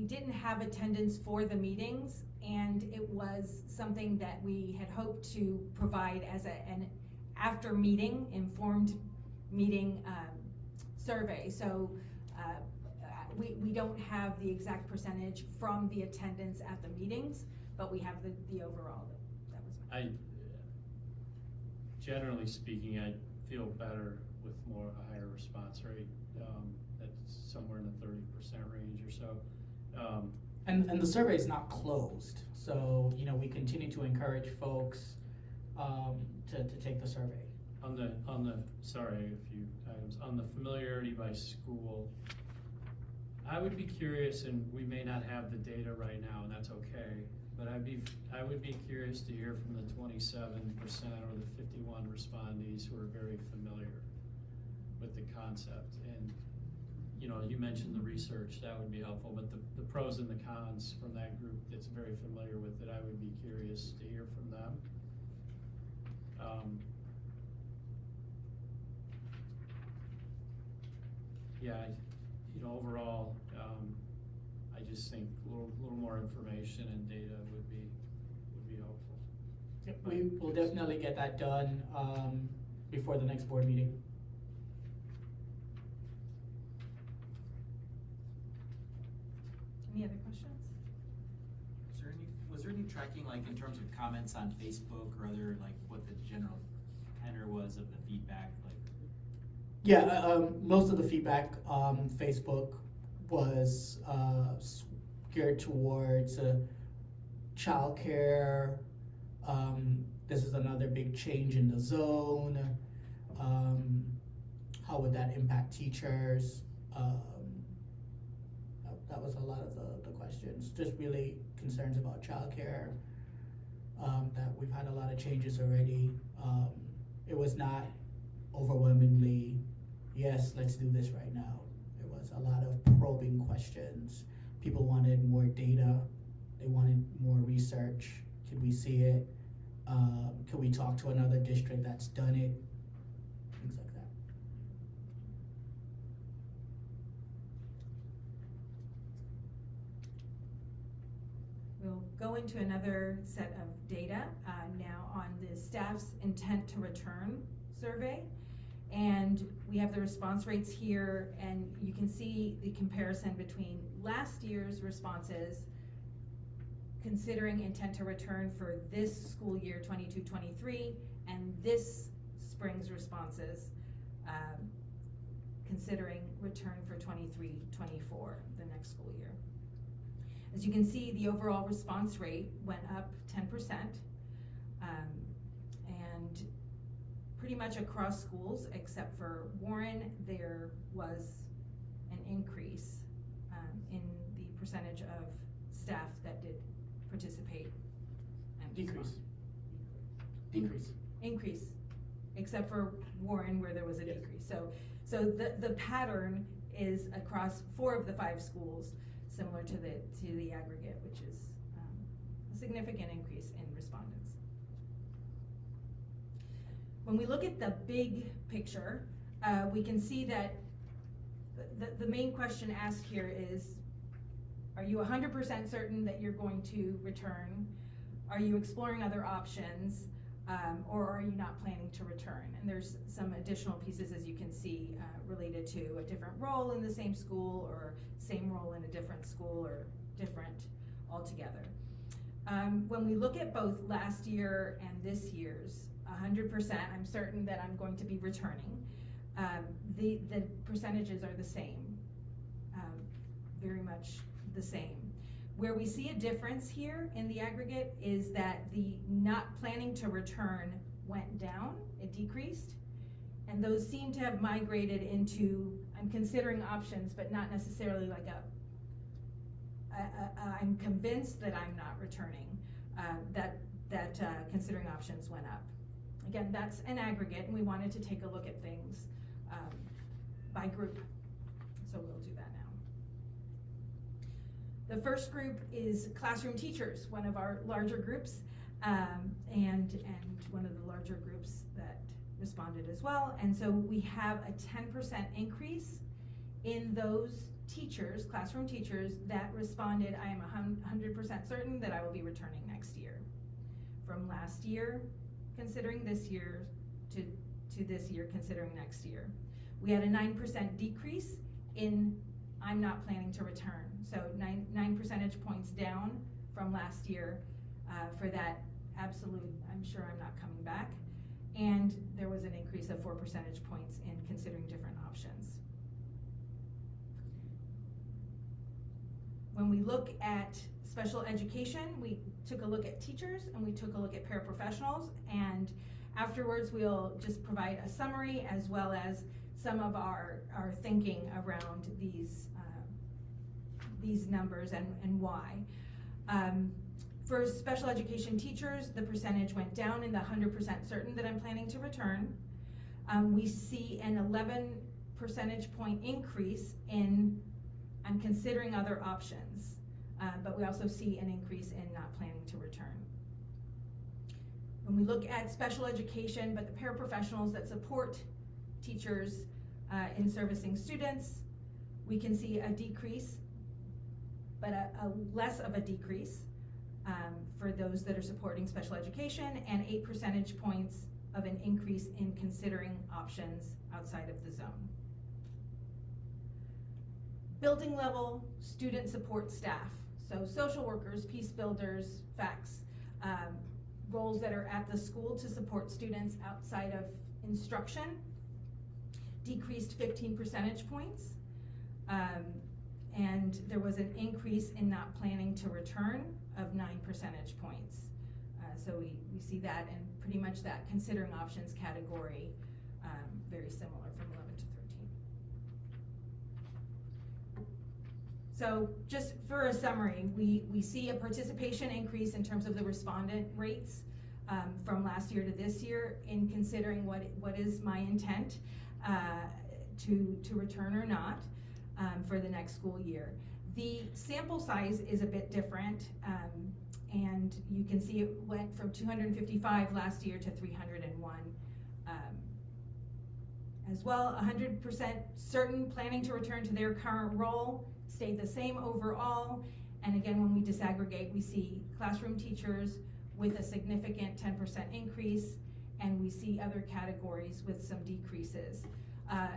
didn't have attendance for the meetings, and it was something that we had hoped to provide as an after meeting, informed meeting survey. So we don't have the exact percentage from the attendance at the meetings, but we have the overall. That was my. generally speaking, I feel better with a higher response rate. That's somewhere in the 30% range or so. And the survey is not closed, so, you know, we continue to encourage folks, to take the survey. Sorry, a few items, on the familiarity by school, I would be curious, and we may not have the data right now, and that's okay, but I would be curious to hear from the 27% or the 51 respondees who are very familiar with the concept. And, you know, you mentioned the research, that would be helpful, but the pros and the cons from that group that's very familiar with it, I would be curious to hear from them. Overall, I just think a little more information and data would be helpful. Yep, we will definitely get that done, before the next board meeting. Any other questions? Was there any tracking, like in terms of comments on Facebook or other, like what the general tenor was of the feedback, like? Yeah, most of the feedback on Facebook was geared towards childcare. This is another big change in the zone. How would that impact teachers? That was a lot of the questions. Just really concerns about childcare. That we've had a lot of changes already. It was not overwhelmingly, yes, let's do this right now. It was a lot of probing questions. People wanted more data. They wanted more research. Could we see it? Could we talk to another district that's done it? Things like that. We'll go into another set of data now on the staff's intent to return survey. And we have the response rates here, and you can see the comparison between last year's responses considering intent to return for this school year 22-23 and this spring's responses considering return for 23-24, the next school year. As you can see, the overall response rate went up 10%, and pretty much across schools except for Warren, there was an increase in the percentage of staff that did participate and Decrease. respond. Decrease. Increase, except for Warren where there was a Yes. decrease. So the pattern is across 4 of the 5 schools, similar to the aggregate, which is a significant increase in respondents. When we look at the big picture, we can see that the main question asked here is, are you 100% certain that you're going to return? Are you exploring other options? Or are you not planning to return? And there's some additional pieces, as you can see, related to a different role in the same school or same role in a different school or different altogether. When we look at both last year and this year's, 100%, I'm certain that I'm going to be returning. The percentages are the same, very much the same. Where we see a difference here in the aggregate is that the not planning to return went down, it decreased, and those seem to have migrated into, I'm considering options, but not necessarily like I'm convinced that I'm not returning, that considering options went up. Again, that's an aggregate, and we wanted to take a look at things by group, so we'll do that now. The first group is classroom teachers, one of our larger groups, and one of the larger groups that responded as well. And so we have a 10% increase in those teachers, classroom teachers, that responded, I am 100% certain that I will be returning next year. From last year, considering this year, to this year, considering next year. We had a 9% decrease in I'm not planning to return. So 9 percentage points down from last year for that absolute, I'm sure I'm not coming back. and there was an increase of 4 percentage points in considering different options. When we look at special education, we took a look at teachers and we took a look at paraprofessionals, and afterwards we'll just provide a summary as well as some of our thinking around these numbers and why. For special education teachers, the percentage went down in the 100% certain that I'm planning to return. We see an 11 percentage point increase in I'm considering other options, but we also see an increase in not planning to return. When we look at special education, but the paraprofessionals that support teachers in servicing students, we can see a decrease, but a less of a decrease for those that are supporting special education, and 8 percentage points of an increase in considering options outside of the zone. Building level student support staff, so social workers, peace builders, FACS, roles that are at the school to support students outside of instruction, decreased 15 percentage points, and there was an increase in not planning to return of 9 percentage points. So we see that, and pretty much that considering options category, very similar from 11 to 13. So just for a summary, we see a participation increase in terms of the respondent rates from last year to this year in considering what is my intent to return or not for the next school year. The sample size is a bit different, and you can see it went from 255 last year to 301. As well, 100% certain planning to return to their current role, stayed the same overall, and again, when we disaggregate, we see classroom teachers with a significant 10% increase, and we see other categories with some decreases.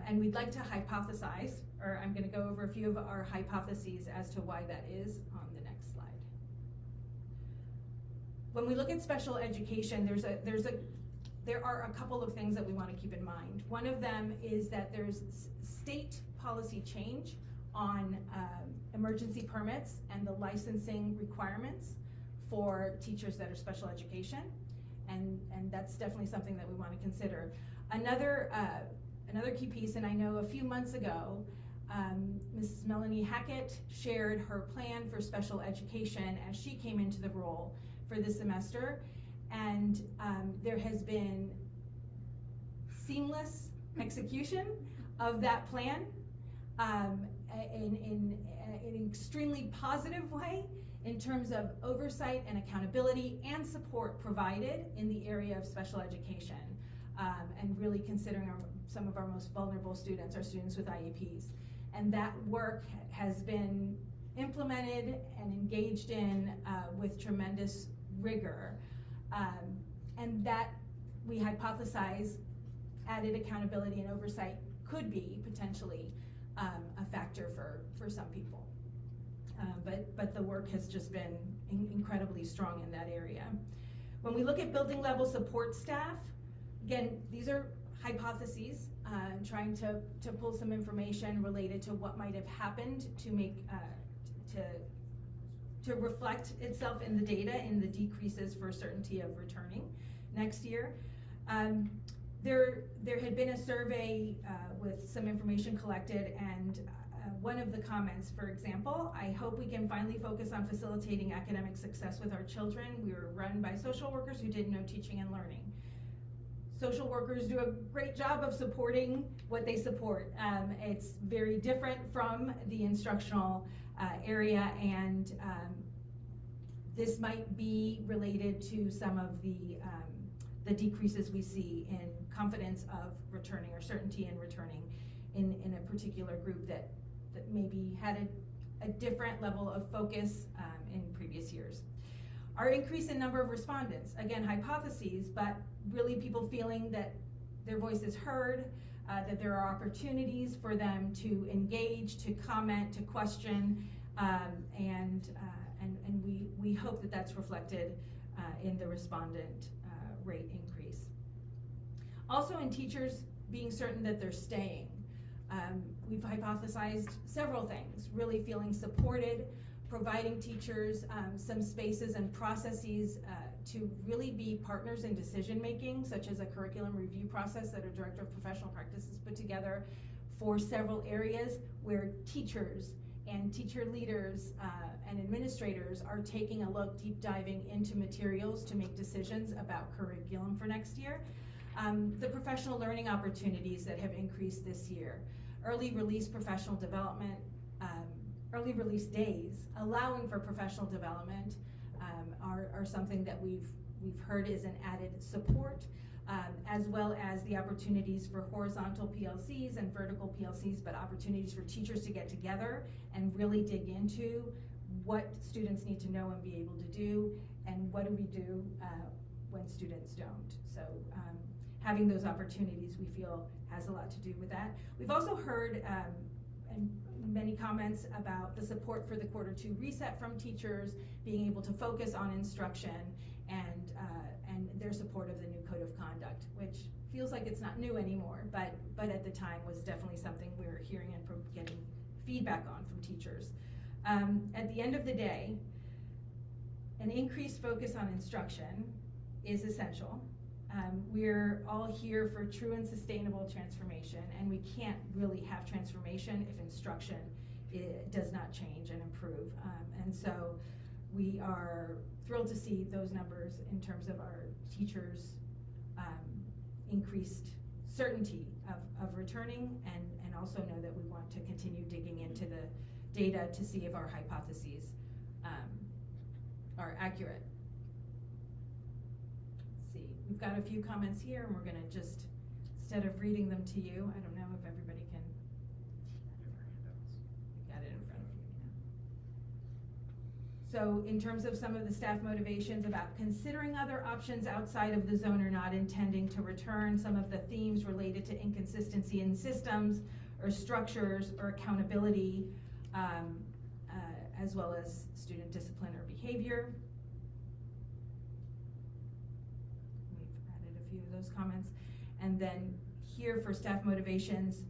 And we'd like to hypothesize, or I'm going to go over a few of our hypotheses as to why that is on the next slide. When we look at special education, there are a couple of things that we want to keep in mind. One of them is that there's state policy change on emergency permits and the licensing requirements for teachers that are special education, and that's definitely something that we want to consider. Another key piece, and I know a few months ago, Mrs. Melanie Hackett shared her plan for special education as she came into the role for this semester, and there has been seamless execution of that plan in an extremely positive way in terms of oversight and accountability and support provided in the area of special education, and really considering some of our most vulnerable students, our students with IEPs. And that work has been implemented and engaged in with tremendous rigor. And that, we hypothesize, added accountability and oversight could be potentially a factor for some people. But the work has just been incredibly strong in that area. When we look at building level support staff, again, these are hypotheses, trying to pull some information related to what might have happened to make to reflect itself in the data in the decreases for certainty of returning next year. There had been a survey with some information collected, and one of the comments, for example, I hope we can finally focus on facilitating academic success with our children. We were run by social workers who didn't know teaching and learning. Social workers do a great job of supporting what they support. It's very different from the instructional area, and this might be related to some of the decreases we see in confidence of returning or certainty in returning in a particular group that maybe had a different level of focus in previous years. Our increase in number of respondents, again, hypotheses, but really people feeling that their voice is heard, that there are opportunities for them to engage, to comment, to question, and we hope that that's reflected in the respondent rate increase. Also in teachers being certain that they're staying. We've hypothesized several things, really feeling supported, providing teachers some spaces and processes to really be partners in decision-making, such as a curriculum review process that a director of professional practice has put together for several areas where teachers and teacher leaders and administrators are taking a look, deep diving into materials to make decisions about curriculum for next year. The professional learning opportunities that have increased this year, early release professional development, early release days, allowing for professional development are something that we've heard is an added support, as well as the opportunities for horizontal PLCs and vertical PLCs, but opportunities for teachers to get together and really dig into what students need to know and be able to do, and what do we do when students don't. So having those opportunities, we feel, has a lot to do with that. We've also heard and many comments about the support for the Q2 reset from teachers, being able to focus on instruction, and their support of the new code of conduct, which feels like it's not new anymore, but at the time was definitely something we were hearing and getting feedback on from teachers. At the end of the day, an increased focus on instruction is essential. We're all here for true and sustainable transformation, and we can't really have transformation if instruction does not change and improve. And so we are thrilled to see those numbers in terms of our teachers' increased certainty of returning, and also know that we want to continue digging into the data to see if our hypotheses are accurate. We've got a few comments here, and we're gonna just, instead of reading them to you, I don't know if everybody can. You got it in front of you. So in terms of some of the staff motivations about considering other options outside of the zone or not intending to return, some of the themes related to inconsistency in systems or structures or accountability, as well as student discipline or behavior. Those comments. And then here for staff motivations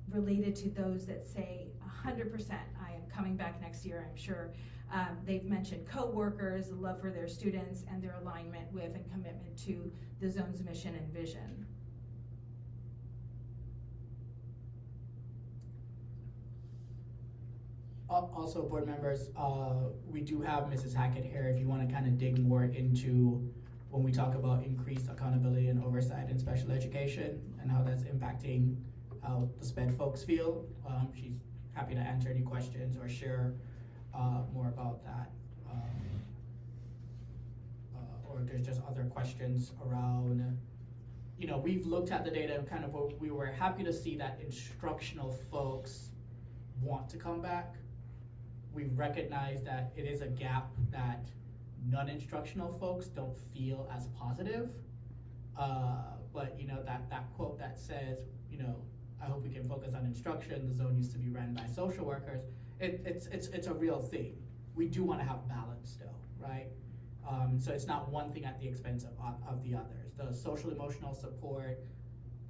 related to those that say 100% I am coming back next year, I'm sure. They've mentioned co-workers, love for their students, and their alignment with and commitment to the zone's mission and vision. Also, board members, we do have Mrs. Hackett here if you want to kind of dig more into when we talk about increased accountability and oversight in special education and how that's impacting how the SBED folks feel. She's happy to answer any questions or share more about that. Or if there's just other questions around, you know, we've looked at the data and kind of we were happy to see that instructional folks want to come back. We recognize that it is a gap that non-instructional folks don't feel as positive, but you know, that quote that says, you know, I hope we can focus on instruction, the zone used to be run by social workers, it's a real thing. We do want to have balance still, right? So it's not one thing at the expense of the others. The social emotional support,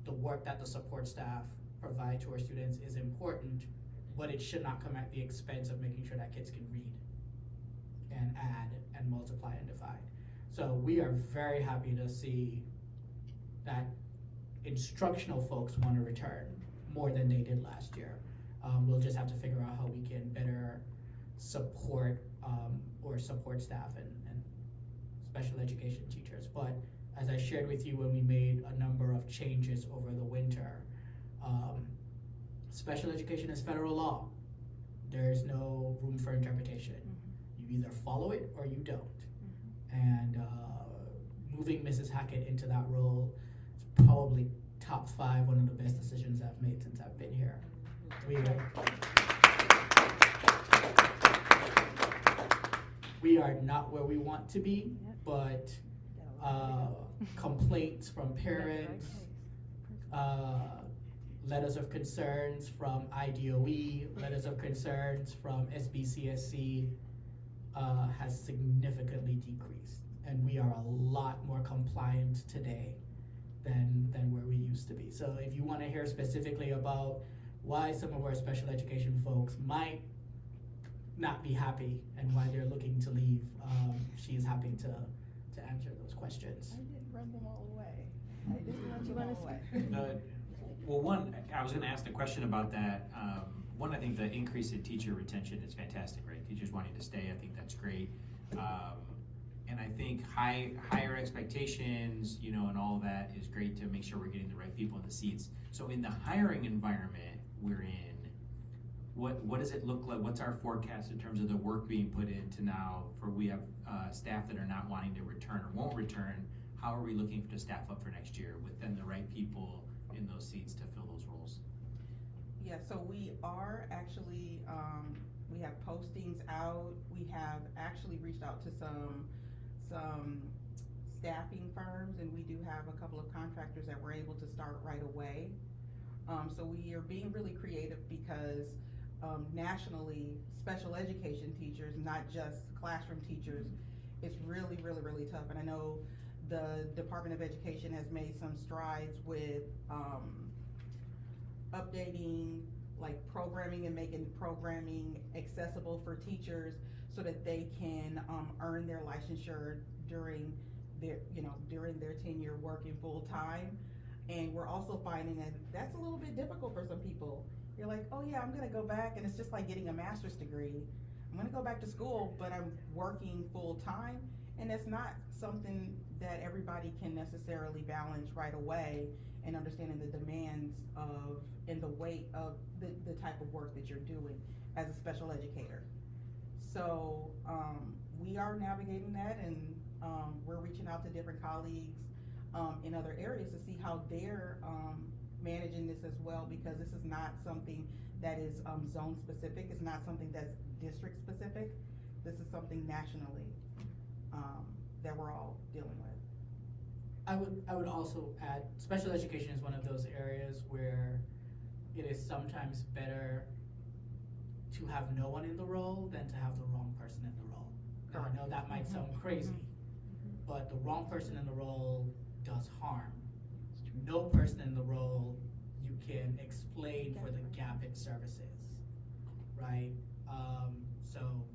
the work that the support staff provide to our students is important, but it should not come at the expense of making sure that kids can read and add and multiply and divide. So we are very happy to see that instructional folks want to return more than they did last year. We'll just have to figure out how we can better support or support staff and special education teachers. But as I shared with you when we made a number of changes over the winter, special education is federal law. There's no room for interpretation. You either follow it or you don't. And moving Mrs. Hackett into that role is probably top 5, one of the best decisions I've made since I've been here. We are not where we want to be, but complaints from parents, letters of concerns from IDOE, letters of concerns from SBCSC has significantly decreased. And we are a lot more compliant today than where we used to be. So if you wanna hear specifically about why some of our special education folks might not be happy and why they're looking to leave, she is happy to answer those questions. I didn't run them all away. I didn't run them all away. Well, one, I was gonna ask the question about that. One, I think the increase in teacher retention is fantastic, right? Teachers wanting to stay, I think that's great. And I think higher expectations, you know, and all of that is great to make sure we're getting the right people in the seats. So in the hiring environment we're in, what does it look like? What's our forecast in terms of the work being put into now for we have staff that are not wanting to return or won't return? How are we looking to staff up for next year with then the right people in those seats to fill those roles? Yeah, so we are actually, we have postings out. We have actually reached out to some staffing firms, and we do have a couple of contractors that we're able to start right away. So we are being really creative because nationally, special education teachers, not just classroom teachers, it's really, really, really tough. And I know the Department of Education has made some strides with updating like programming and making programming accessible for teachers so that they can earn their licensure during their tenure working full time. And we're also finding that that's a little bit difficult for some people. You're like, oh yeah, I'm gonna go back, and it's just like getting a master's degree. I'm gonna go back to school, but I'm working full time, and that's not something that everybody can necessarily balance right away, and understanding the demands of and the weight of the type of work that you're doing as a special educator. So we are navigating that, and we're reaching out to different colleagues in other areas to see how they're managing this as well, because this is not something that is zone specific. It's not something that's district specific. This is something nationally that we're all dealing with. I would also add, special education is one of those areas where it is sometimes better to have no one in the role than to have the wrong person in the role. Now, I know that might sound crazy, but the wrong person in the role does harm. No person in the role you can explain for the gap in services, right? So,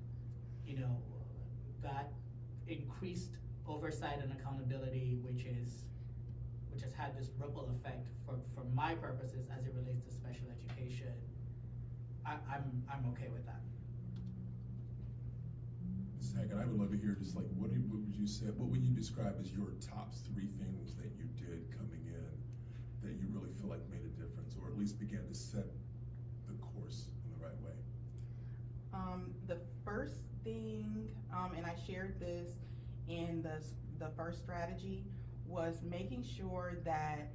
you know, that increased oversight and accountability, which has had this ripple effect for my purposes as it relates to special education, I'm okay with that. Second, I would love to hear just like what would you describe as your top 3 things that you did coming in that you really feel like made a difference, or at least began to set the course in the right way? The first thing, and I shared this in the first strategy, was making sure that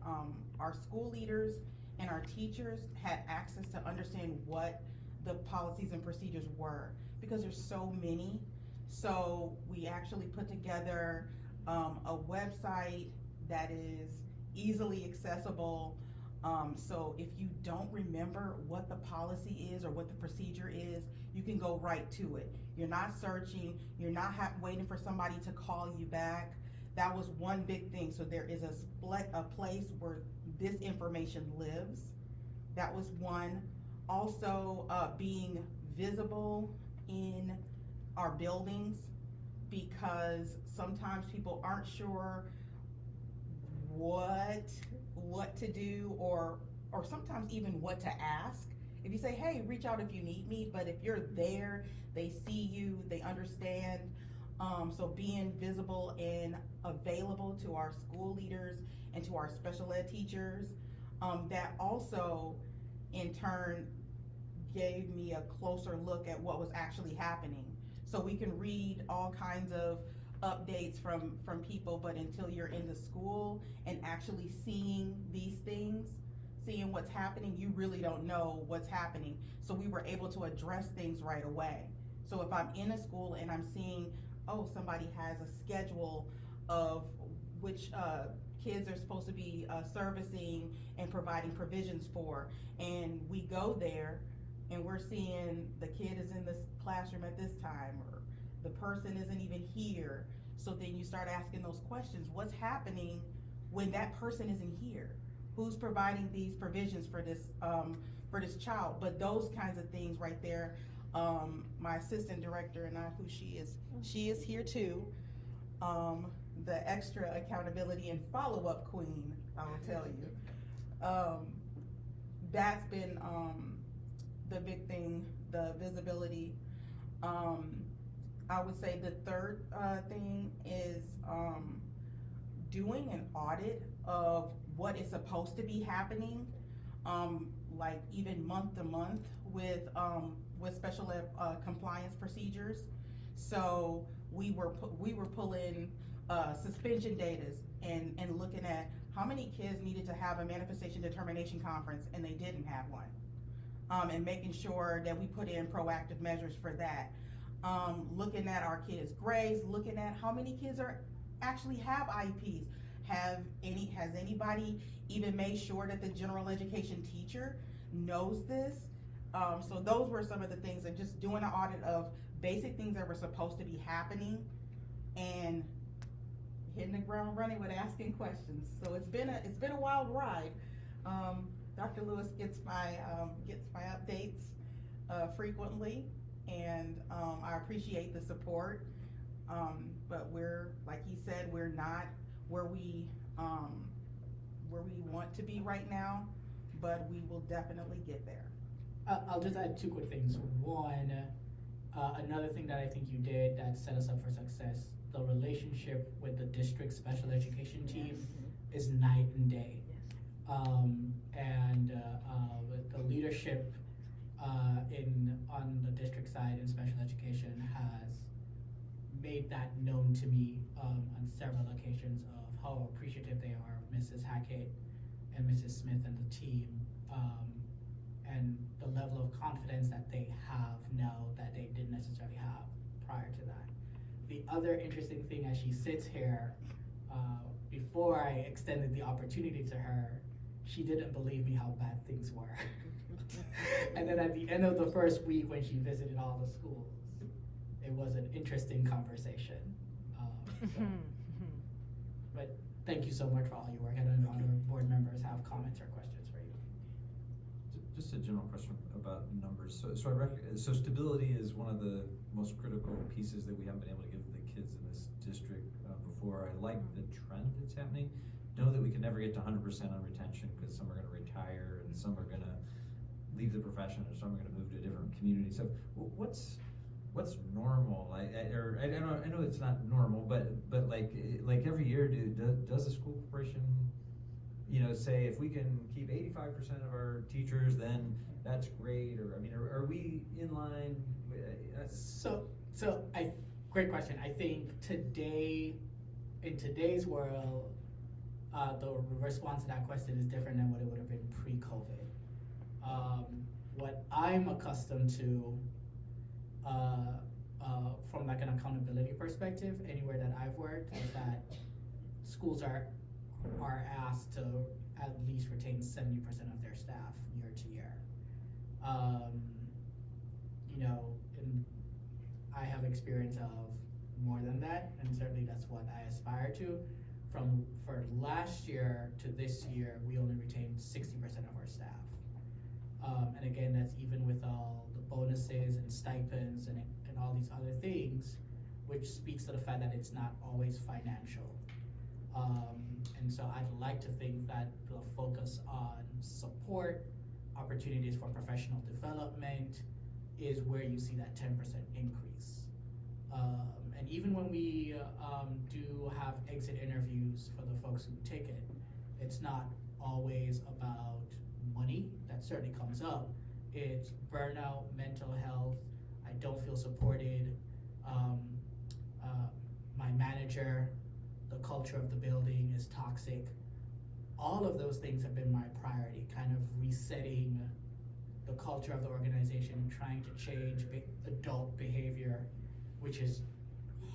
our school leaders and our teachers had access to understand what the policies and procedures were, because there's so many. So we actually put together a website that is easily accessible. So if you don't remember what the policy is or what the procedure is, you can go right to it. You're not searching, you're not waiting for somebody to call you back. That was one big thing. So there is a place where this information lives. That was one. Also, being visible in our buildings, because sometimes people aren't sure what to do, or sometimes even what to ask. If you say, hey, reach out if you need me, but if you're there, they see you, they understand. So being visible and available to our school leaders and to our special ed teachers, that also in turn gave me a closer look at what was actually happening. So we can read all kinds of updates from people, but until you're in the school and actually seeing these things, seeing what's happening, you really don't know what's happening. So we were able to address things right away. So if I'm in a school and I'm seeing, oh, somebody has a schedule of which kids are supposed to be servicing and providing provisions for, and we go there and we're seeing the kid is in this classroom at this time, or the person isn't even here. So then you start asking those questions. What's happening when that person isn't here? Who's providing these provisions for this child? But those kinds of things right there, my assistant director and I, who she is here too. The extra accountability and follow-up queen, I will tell you. That's been the big thing, the visibility. I would say the third thing is doing an audit of what is supposed to be happening, like even month to month with special ed compliance procedures. So we were pulling suspension datas and looking at how many kids needed to have a manifestation determination conference and they didn't have one, and making sure that we put in proactive measures for that. Looking at our kids' grades, looking at how many kids actually have IEPs. Has anybody even made sure that the general education teacher knows this? So those were some of the things, of just doing an audit of basic things that were supposed to be happening and hitting the ground running with asking questions. So it's been a wild ride. Dr. Lewis gets my updates frequently, and I appreciate the support. But we're, like he said, we're not where we want to be right now, but we will definitely get there. I'll just add two quick things. One, another thing that I think you did that set us up for success, the relationship with the district special education team is night and day. And the leadership on the district side in special education has made that known to me on several occasions of how appreciative they are of Mrs. Hackett and Mrs. Smith and the team, and the level of confidence that they have now that they didn't necessarily have prior to that. The other interesting thing as she sits here, before I extended the opportunity to her, she didn't believe me how bad things were. And then at the end of the first week when she visited all the schools, it was an interesting conversation. But thank you so much for all your work. I don't know if other board members have comments or questions for you. Just a general question about numbers. So stability is one of the most critical pieces that we haven't been able to give the kids in this district before. I like the trend that's happening. Know that we can never get to 100% on retention because some are going to retire and some are going to leave the profession or some are going to move to a different community. So what's normal? I know it's not normal, but like every year, does the school corporation, say if we can keep 85% of our teachers, then that's great? Or are we in line? Great question. I think in today's world, the response to that question is different than what it would have been pre-COVID. What I'm accustomed to, from like an accountability perspective, anywhere that I've worked, is that schools are asked to at least retain 70% of their staff year to year. And I have experience of more than that, and certainly that's what I aspire to. For last year to this year, we only retained 60% of our staff. And again, that's even with all the bonuses and stipends and all these other things, which speaks to the fact that it's not always financial. And so I'd like to think that the focus on support, opportunities for professional development is where you see that 10% increase. And even when we do have exit interviews for the folks who take it, it's not always about money. That certainly comes up. It's burnout, mental health, I don't feel supported, my manager, the culture of the building is toxic. All of those things have been my priority, kind of resetting the culture of the organization, trying to change adult behavior, which is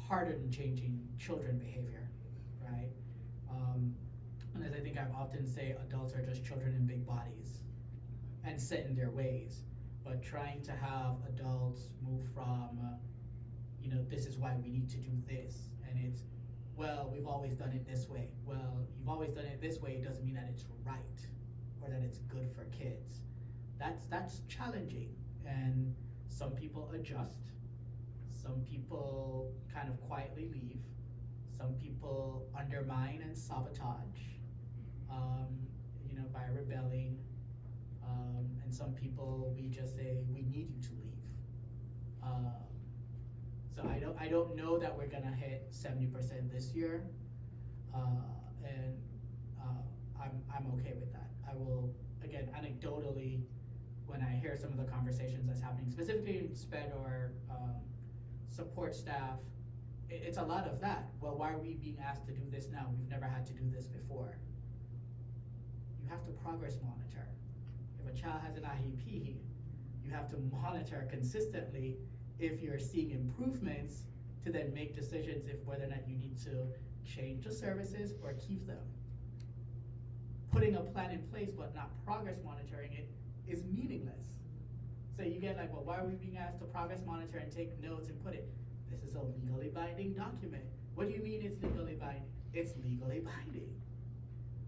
harder than changing children behavior, right? And as I think I've often say, adults are just children in big bodies and set in their ways. But trying to have adults move from, this is why we need to do this, and it's well, we've always done it this way. Well, you've always done it this way doesn't mean that it's right or that it's good for kids. That's challenging, and some people adjust. Some people kind of quietly leave. Some people undermine and sabotage, by rebelling. And some people, we just say, we need you to leave. So I don't know that we're gonna hit 70% this year, and I'm okay with that. I will, again, anecdotally, when I hear some of the conversations that's happening, specifically in SPED or support staff, it's a lot of that. Well, why are we being asked to do this now? We've never had to do this before. You have to progress monitor. If a child has an IEP, you have to monitor consistently if you're seeing improvements to then make decisions if whether or not you need to change the services or keep them. Putting a plan in place but not progress monitoring it is meaningless. So you get like, well, why are we being asked to progress monitor and take notes and put it? This is a legally binding document. What do you mean it's legally binding? It's legally binding.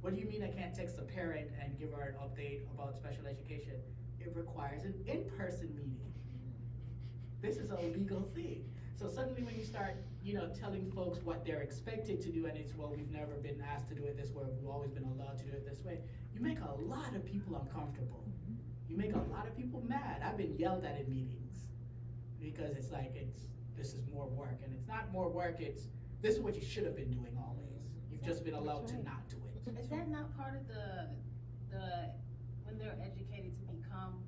What do you mean I can't text a parent and give her an update about special education? It requires an in-person meeting. This is a legal thing. So suddenly when you start, telling folks what they're expected to do, and it's, well, we've never been asked to do it this way, we've always been allowed to do it this way, you make a lot of people uncomfortable. You make a lot of people mad. I've been yelled at in meetings because it's like, this is more work, and it's not more work, this is what you should have been doing always. You've just been allowed to not do it. Is that not part of the when they're educated to become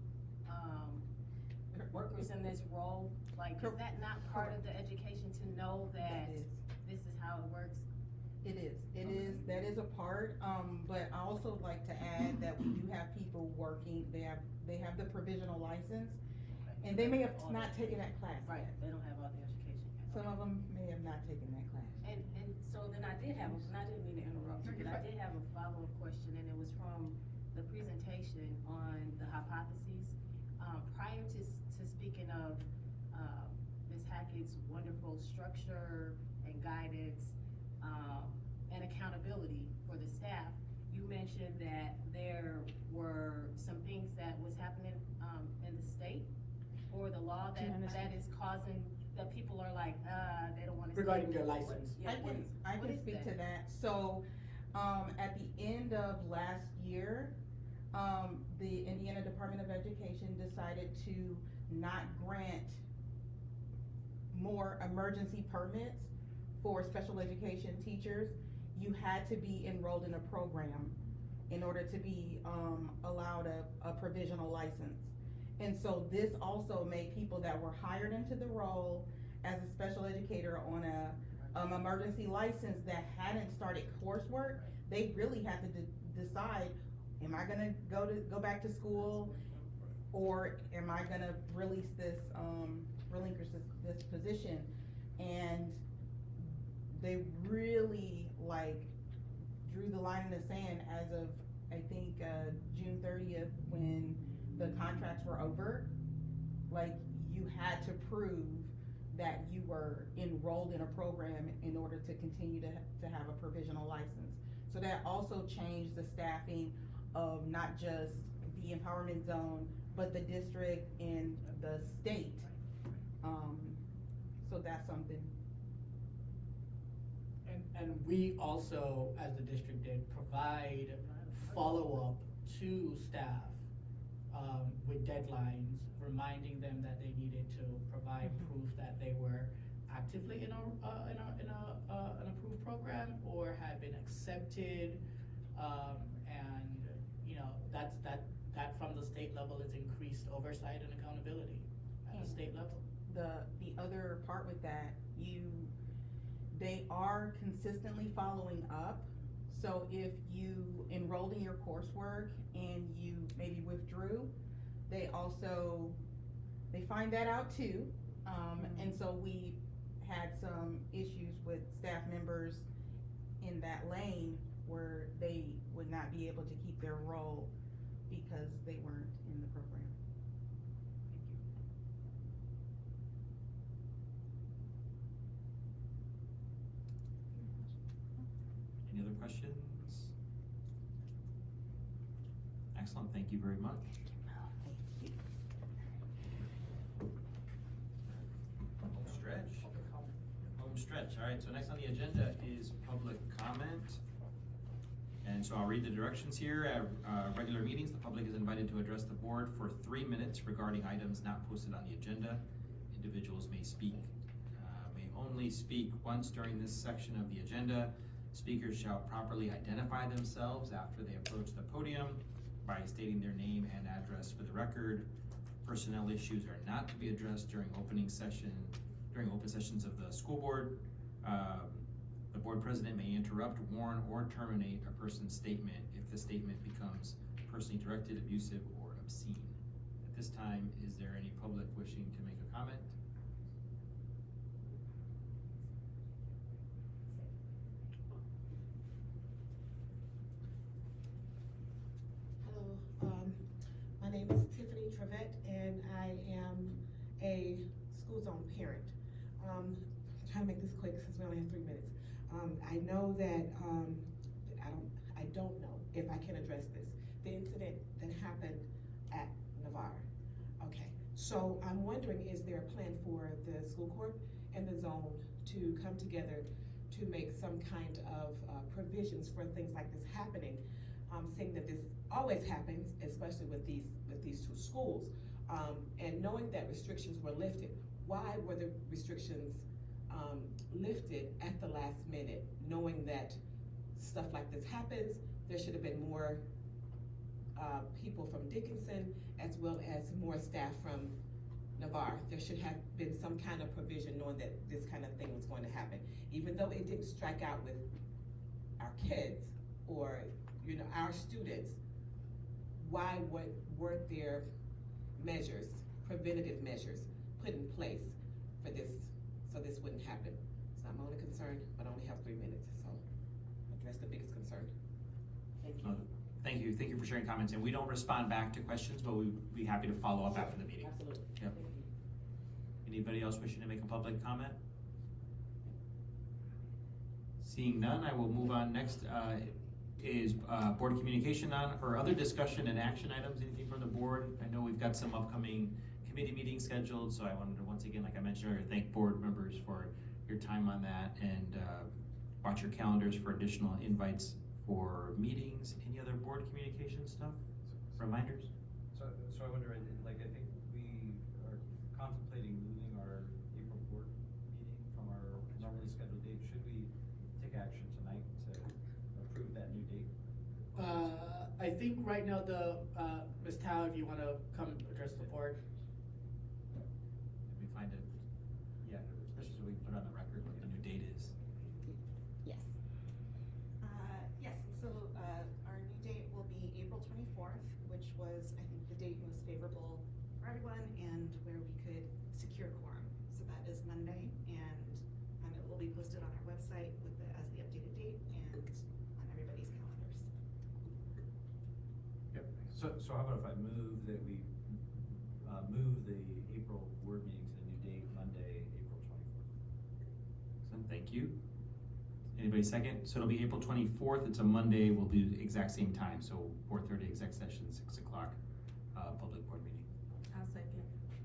workers in this role? Like, is that not part of the education to know that this is how it works? It is. That is a part. But I also like to add that we do have people working. They have the provisional license, and they may have not taken that class. Right. Yet. They don't have all the education. Some of them may have not taken that class. And so then I didn't mean to interrupt you, but I did have a follow-up question, and it was from the presentation on the hypotheses. Prior to speaking of Ms. Hackett's wonderful structure and guidance and accountability for the staff, you mentioned that there were some things that was happening in the state or the law that is causing that people are like, they don't want to. Regarding their license. I can speak to that. So, at the end of last year, the Indiana Department of Education decided to not grant more emergency permits for special education teachers. You had to be enrolled in a program in order to be allowed a provisional license. And so this also made people that were hired into the role as a special educator on a emergency license that hadn't started coursework, they really had to decide, am I gonna go back to school, or am I gonna relinquish this position? And they really drew the line in the sand as of, I think, June 30th, when the contracts were over. You had to prove that you were enrolled in a program in order to continue to have a provisional license. So that also changed the staffing of not just the empowerment zone, but the district and the state. So that's something. And we also, as the district did, provide follow-up to staff with deadlines, reminding them that they needed to provide proof that they were actively in an approved program or had been accepted, and that from the state level is increased oversight and accountability at the state level. The other part with that, they are consistently following up. So if you enrolled in your coursework and you maybe withdrew, they find that out too. And so we had some issues with staff members in that lane where they would not be able to keep their role because they weren't in the program. other questions? Excellent, thank you very much. Home stretch. Home stretch, all right, so next on the agenda is public comment. And so I'll read the directions here. At regular meetings, the public is invited to address the board for 3 minutes regarding items not posted on the agenda. Individuals may only speak once during this section of the agenda. Speakers shall properly identify themselves after they approach the podium by stating their name and address for the record. Personnel issues are not to be addressed during open sessions of the school board. The board president may interrupt, warn, or terminate a person's statement if the statement becomes personally directed, abusive, or obscene. At this time, is there any public wishing to make a comment? Hello, my name is Tiffany Trevette, and I am a school zone parent. I'm trying to make this quick since we only have 3 minutes. I know that I don't know if I can address this. The incident that happened at Navarre. Okay, so I'm wondering, is there a plan for the school court and the zone to come together to make some kind of provisions for things like this happening? Seeing that this always happens, especially with these two schools, and knowing that restrictions were lifted. Why were the restrictions lifted at the last minute, knowing that stuff like this happens? There should have been more people from Dickinson, as well as more staff from Navarre. There should have been some kind of provision knowing that this kind of thing was going to happen. Even though it didn't strike out with our kids or our students, why weren't there measures, preventative measures put in place for this, so this wouldn't happen? It's not my only concern, but I only have 3 minutes, so address the biggest concern. Thank you. Thank you for sharing comments, and we don't respond back to questions, but we'd be happy to follow up after the meeting. Absolutely. Yep. Anybody else wishing to make a public comment? Seeing none, I will move on. Next is board communication on, or other discussion and action items, anything from the board? I know we've got some upcoming committee meetings scheduled, so I wanted to, once again, like I mentioned earlier, thank board members for your time on that, and watch your calendars for additional invites for meetings. Any other board communication stuff? Reminders? So I wonder, I think we are contemplating moving our April board meeting from our normally scheduled date. Should we take action tonight to approve that new date? I think right now Ms. Tao, if you want to come address the board. Did we find it? Yeah, especially so we can put it on the record what the new date is. Yes. Yes, so our new date will be April 24th, which was, I think the date was favorable for everyone and where we could secure quorum. So that is Monday, and it will be posted on our website as the updated date and on everybody's calendars. Yep. So how about if I move that we move the April board meeting to the new date, Monday, April 24th? Excellent, thank you. Anybody second? So it'll be April 24th, it's a Monday, we'll do the exact same time, so 4:30 exec session, 6 o'clock, public board meeting. I'll second.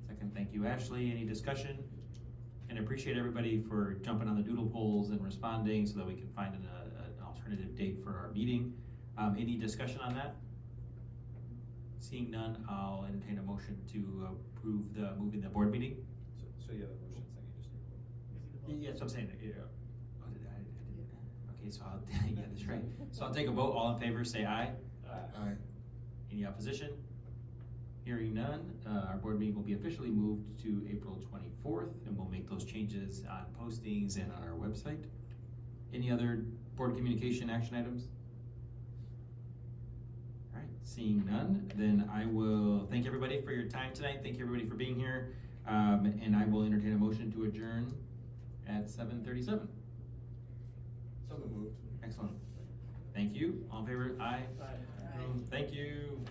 Second, thank you, Ashley. Any discussion? And I appreciate everybody for jumping on the doodle polls and responding so that we can find an alternative date for our meeting. Any discussion on that? Seeing none, I'll entertain a motion to approve the moving the board meeting. So you have a motion second, just need a vote. Yeah, that's what I'm saying. Yeah. Oh, okay, so I'll, yeah, that's right. So I'll take a vote. All in favor, say aye. Aye. Any opposition? Hearing none, our board meeting will be officially moved to April 24th, and we'll make those changes on postings and on our website. Any other board communication action items? All right, seeing none, then I will thank everybody for your time tonight. Thank you everybody for being here, and I will entertain a motion to adjourn at 7:37. So moved. Excellent. Thank you. All in favor? Aye. Aye. Thank you.